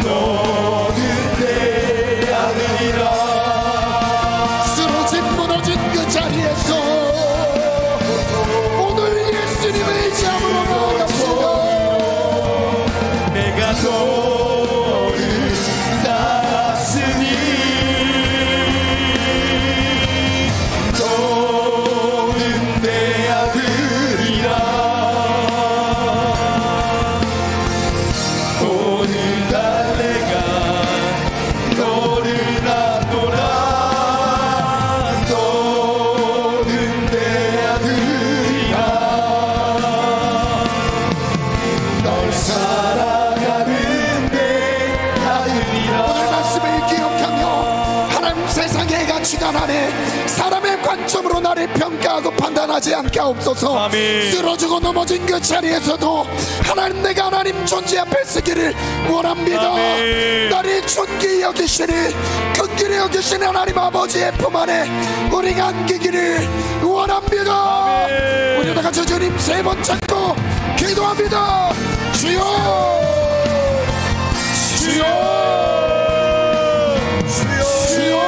너는 내 아들이라. 쓰러진 무너진 그 자리에서 오늘 예수님의 잡으러 나아갑시다. 내가 너를 낳았으니 너는 내 아들이라. 오늘 날 내가 너를 낳노라. 너는 내 아들이라. 널 사랑하는 내 아들이라. 오늘 말씀을 기억하며 하나님 세상의 가치관 안에 사람의 관점으로 나를 평가하고 판단하지 않게 하옵소서. 아멘. 쓰러지고 넘어진 그 자리에서도 하나님 내가 하나님 존재 앞에 서기를 원합니다. 아멘. 나를 존귀히 여기시니 큰길히 여기시니 하나님 아버지의 품 안에 우리가 안기기를 원합니다. 우리 다 같이 주님 세 번 찾고 기도합니다. 주여 주여 주여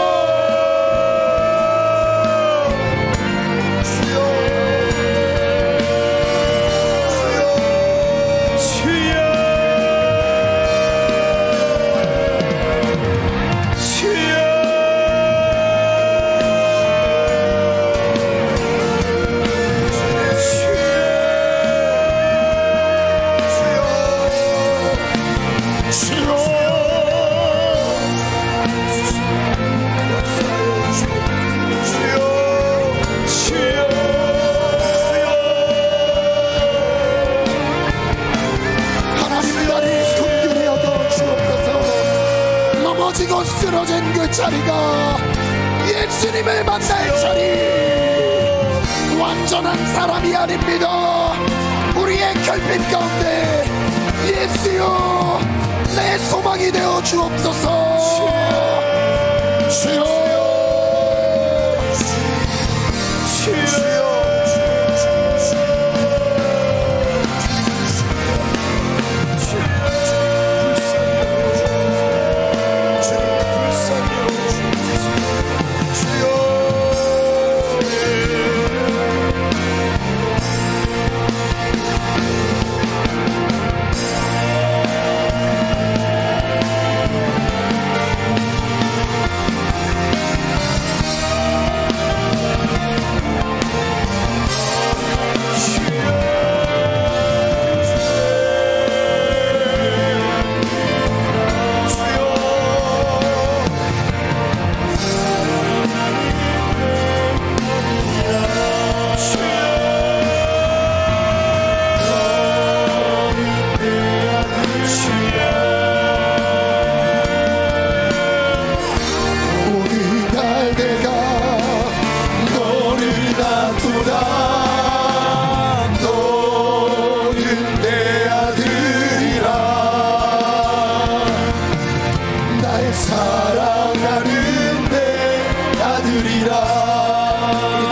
넘어지고 쓰러진 그 자리가 예수님을 만날 자리. 완전한 사람이 아닙니다. 우리의 결핍 가운데 예수여 내 소망이 되어 주옵소서. 주여 주여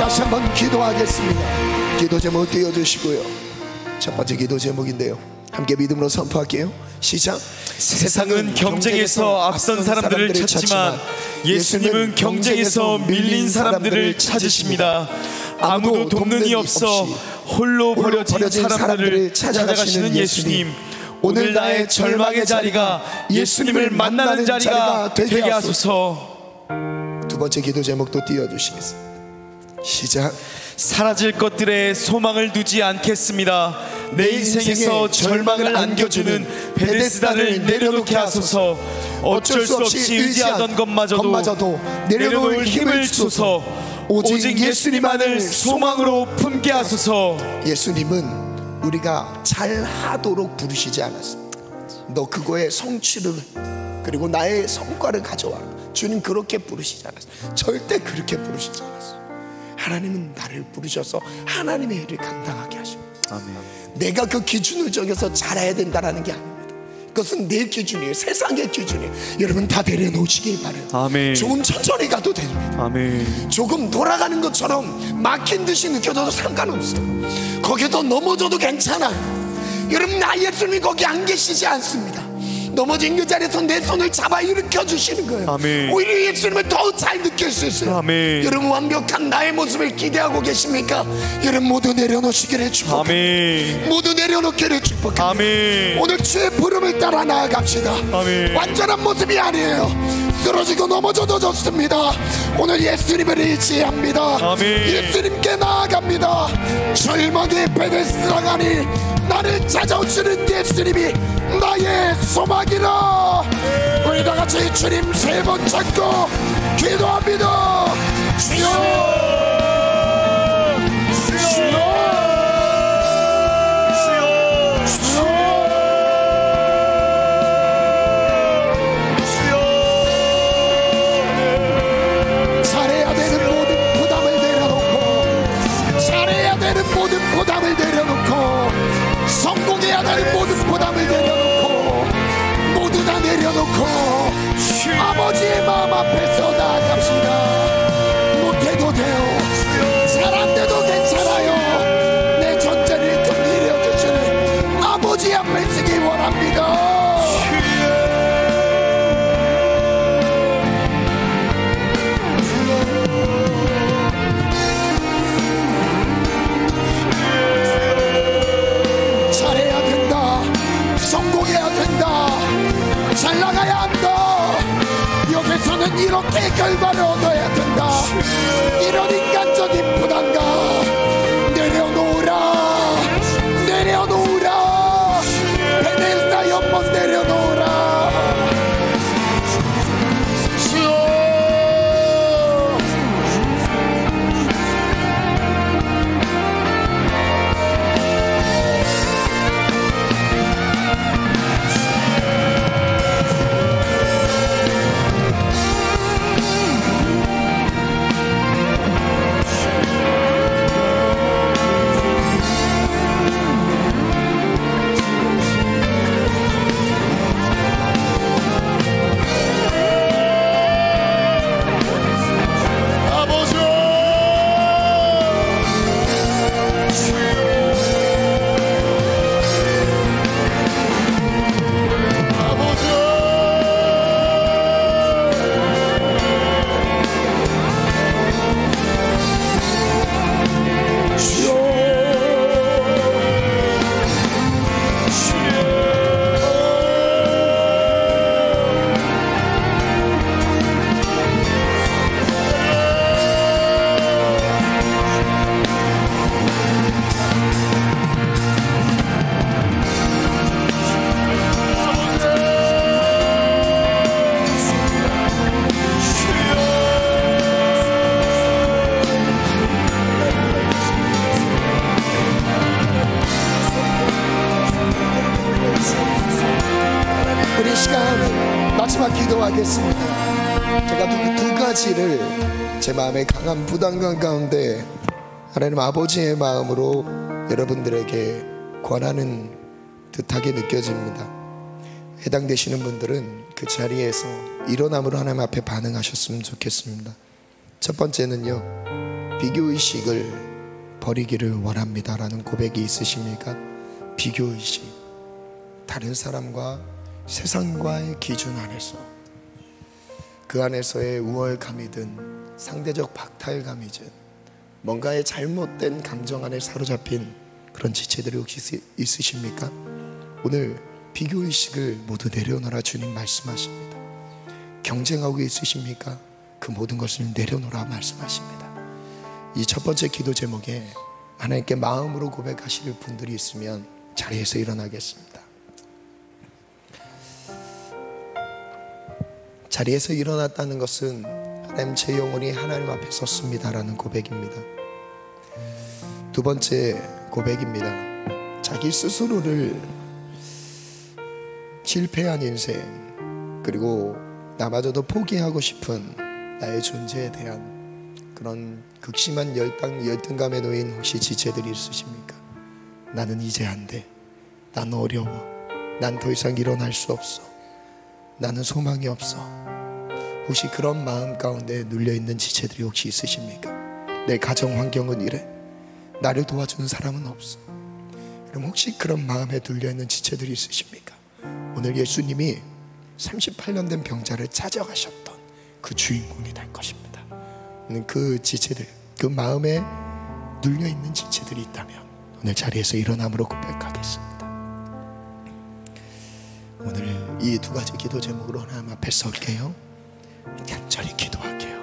다시 한번 기도하겠습니다. 기도 제목 띄워주시고요. 첫 번째 기도 제목인데요, 함께 믿음으로 선포할게요. 시작. 세상은 경쟁에서 앞선 사람들을 찾지만 예수님은 경쟁에서 밀린 사람들을 찾으십니다. 아무도 돕는 이 없어 홀로 버려진 사람들을 찾아가시는 예수님, 오늘 나의 절망의 자리가 예수님을 만나는 자리가 되게 하소서. 두 번째 기도 제목도 띄워주시겠습니다. 시작. 사라질 것들에 소망을 두지 않겠습니다. 내 인생에서 절망을 안겨주는 베데스다를 내려놓게 하소서. 어쩔 수 없이 의지하던 것마저도 내려놓을 힘을 주소서. 오직 예수님만을 소망으로 품게 하소서. 예수님은 우리가 잘하도록 부르시지 않았습니다. 너 그거에 성취를 그리고 나의 성과를 가져와라. 주님 그렇게 부르시지 않았어요. 절대 그렇게 부르시지 않았어요. 하나님은 나를 부르셔서 하나님의 일을 감당하게 하십니다. 아멘. 내가 그 기준을 정해서 잘해야 된다는 게 아닙니다. 그것은 내 기준이에요. 세상의 기준이에요. 여러분 다 내려놓으시길 바라요. 아멘. 조금 천천히 가도 됩니다. 아멘. 조금 돌아가는 것처럼 막힌 듯이 느껴져도 상관없어요. 거기서 넘어져도 괜찮아요. 여러분 나 예수님이 거기 안 계시지 않습니다. 넘어진 그 자리에서 내 손을 잡아 일으켜 주시는 거예요. 아멘. 오히려 예수님을 더 잘 느낄 수 있어요. 아멘. 여러분 완벽한 나의 모습을 기대하고 계십니까? 여러분 모두 내려놓으시기를 축복합니다. 아멘. 모두 내려놓기를 축복합니다. 아멘. 오늘 주의 부름을 따라 나아갑시다. 아멘. 완전한 모습이 아니에요. 쓰러지고 넘어져도 좋습니다. 오늘 예수님을 의지합니다. 아멘. 예수님께 나아갑니다. 절망의 베데스다가 아닌 나를 찾아오시는 예수님이 나의 소망이라. 우리 다 같이 주님 세 번 찾고 기도합니다. 주여, 주여, 잘해야 되는 모든 부담을 내려놓고, 잘해야 되는 모든 부담을 내려놓고, 성공해야 되는 모든 부담을 내려놓고, 모두 다 내려놓고 아버지의 마음 앞에서 나아갑시다. 못해도 돼요. 잘 안 돼도 괜찮아요. 내 존재를 긍휼히 여겨주시는 아버지 앞에 서기 원합니다. 잘해야 된다. 성공해야 된다. 잘 나가야 한다. 여기서는 이렇게 결과를 얻어야 된다. 이런 인간적인 부담감 내려놓으라. 내려놓으라. 베데스다 연못 내려놓으라. 우리 시간 마지막 기도하겠습니다. 제가 두 가지를 제 마음에 강한 부담감 가운데 하나님 아버지의 마음으로 여러분들에게 권하는 듯하게 느껴집니다. 해당되시는 분들은 그 자리에서 일어남으로 하나님 앞에 반응하셨으면 좋겠습니다. 첫 번째는요, 비교의식을 버리기를 원합니다라는 고백이 있으십니까? 비교의식, 다른 사람과 세상과의 기준 안에서, 그 안에서의 우월감이든 상대적 박탈감이든 뭔가의 잘못된 감정 안에 사로잡힌 그런 지체들이 혹시 있으십니까? 오늘 비교의식을 모두 내려놓으라 주님 말씀하십니다. 경쟁하고 있으십니까? 그 모든 것을 내려놓으라 말씀하십니다. 이 첫 번째 기도 제목에 하나님께 마음으로 고백하실 분들이 있으면 자리에서 일어나겠습니다. 자리에서 일어났다는 것은 하나님, 제 영혼이 하나님 앞에 섰습니다라는 고백입니다. 두 번째 고백입니다. 자기 스스로를 실패한 인생, 그리고 나마저도 포기하고 싶은 나의 존재에 대한 그런 극심한 열등감에 놓인 혹시 지체들이 있으십니까? 나는 이제 안 돼, 난 어려워, 난 더 이상 일어날 수 없어, 나는 소망이 없어. 혹시 그런 마음 가운데 눌려있는 지체들이 혹시 있으십니까? 내 가정 환경은 이래, 나를 도와주는 사람은 없어. 그럼 혹시 그런 마음에 눌려있는 지체들이 있으십니까? 오늘 예수님이 38년 된 병자를 찾아가셨던 그 주인공이 될 것입니다. 그 지체들, 그 마음에 눌려있는 지체들이 있다면 오늘 자리에서 일어남으로 고백하겠습니다. 오늘 이 두 가지 기도 제목으로 하나님 앞에 설게요. 간절히 기도할게요.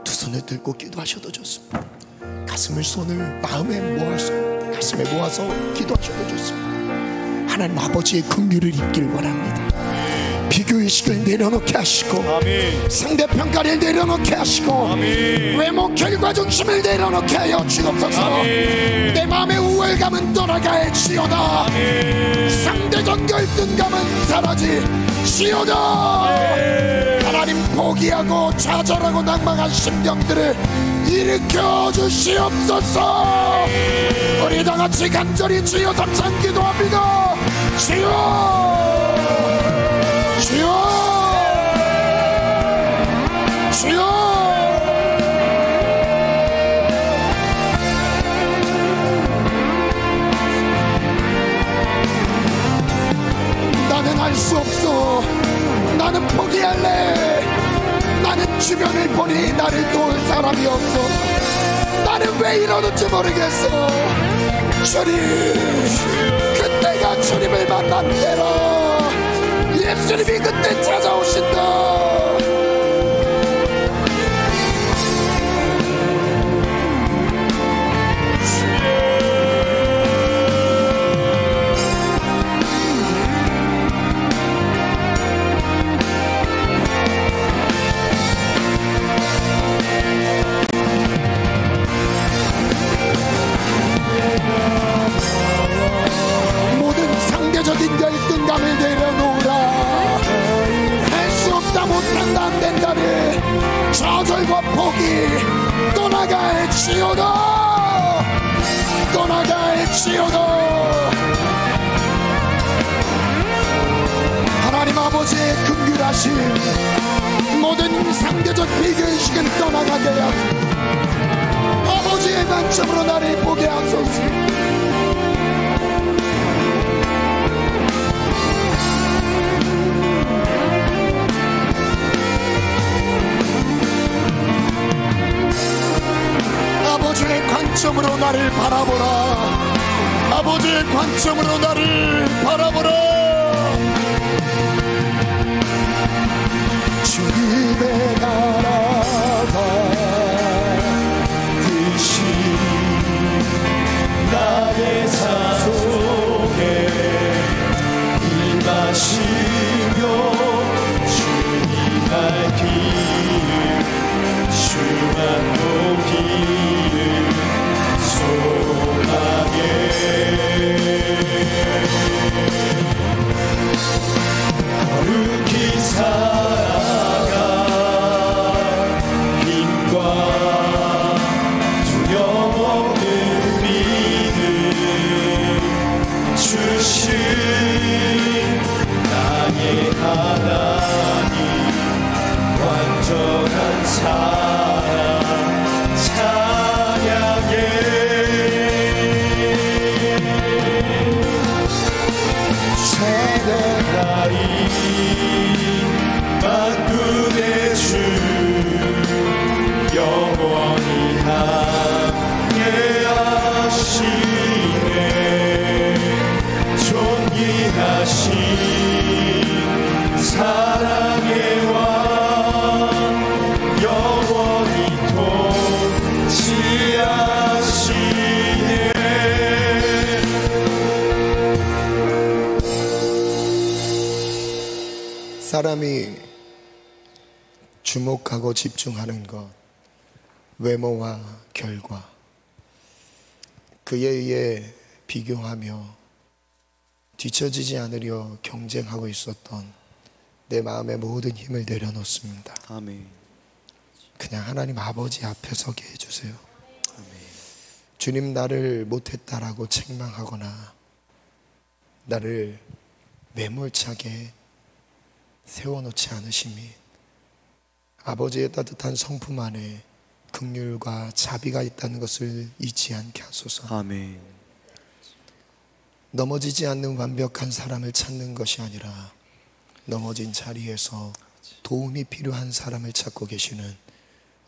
두 손을 들고 기도하셔도 좋습니다. 손을 마음에 모아서, 가슴에 모아서 기도하셔도 좋습니다. 하나님 아버지의 긍휼을 입길 원합니다. 비교의식을 내려놓게 하시고, 아멘. 상대평가를 내려놓게 하시고, 아멘. 외모 결과 중심을 내려놓게 하여 주옵소서. 아멘. 내 마음의 우월감은 떠나갈지어다. 아멘. 상대적 열등감은 사라질지어다. 하나님, 포기하고 좌절하고 낭망한 심령들을 일으켜 주시옵소서. 아멘. 우리 다같이 간절히 주여 삼창 기도합니다. 주여, 주여, 주여. 나는 할 수 없어. 나는 포기할래. 나는 주변을 보니 나를 도울 사람이 없어. 나는 왜 이러는지 모르겠어. 주님, 그때가 주님을 만난 때라. 예수님이 그때 찾아오신다. 모든 상대적인 열등감을 내려놓으라. 할 수 없다, 못한다, 안 된다를 좌절과 포기 떠나갈지어다. 떠나갈지어다. 하나님 아버지의 긍휼하심, 모든 상대적 비교의식을 떠나가게 하소서. 아버지의 관점으로 나를 보게 하소서. 아버지의 관점으로 나를 바라보라. 아버지의 관점으로 나를 바라보라. 주님의 나라가 뜻이 나의 삶 속에 임하시며 주님 갈 길을 주만도 길을 소망해 거룩히 살아가 사람이 주목하고 집중하는 것, 외모와 결과, 그에 의해 비교하며 뒤처지지 않으려 경쟁하고 있었던 내 마음의 모든 힘을 내려놓습니다. 아멘. 그냥 하나님 아버지 앞에 서게 해주세요. 주님, 나를 못했다라고 책망하거나 나를 매몰차게 세워놓지 않으심이 아버지의 따뜻한 성품 안에 긍휼과 자비가 있다는 것을 잊지 않게 하소서. 아멘. 넘어지지 않는 완벽한 사람을 찾는 것이 아니라 넘어진 자리에서 도움이 필요한 사람을 찾고 계시는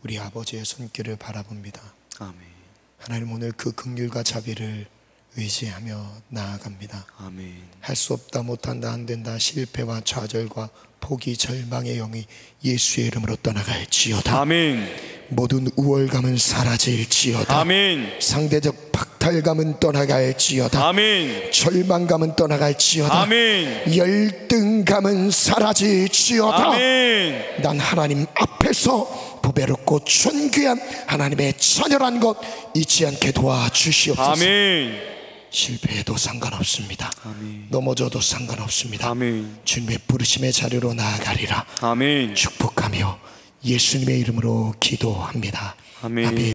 우리 아버지의 손길을 바라봅니다. 아멘. 하나님, 오늘 그 긍휼과 자비를 의지하며 나아갑니다. 아멘. 할 수 없다, 못한다, 안 된다, 실패와 좌절과 포기, 절망의 영이 예수의 이름으로 떠나갈지어다. 아멘. 모든 우월감은 사라질지어다. 아멘. 상대적 박탈감은 떠나갈지어다. 아멘. 절망감은 떠나갈지어다. 아멘. 열등감은 사라질지어다. 아멘. 난 하나님 앞에서 보배롭고 존귀한 하나님의 처녀란 것 잊지 않게 도와주시옵소서. 아멘. 실패해도 상관없습니다. 아멘. 넘어져도 상관없습니다. 아멘. 주님의 부르심의 자리로 나아가리라 아멘. 축복하며 예수님의 이름으로 기도합니다. 아멘. 아멘.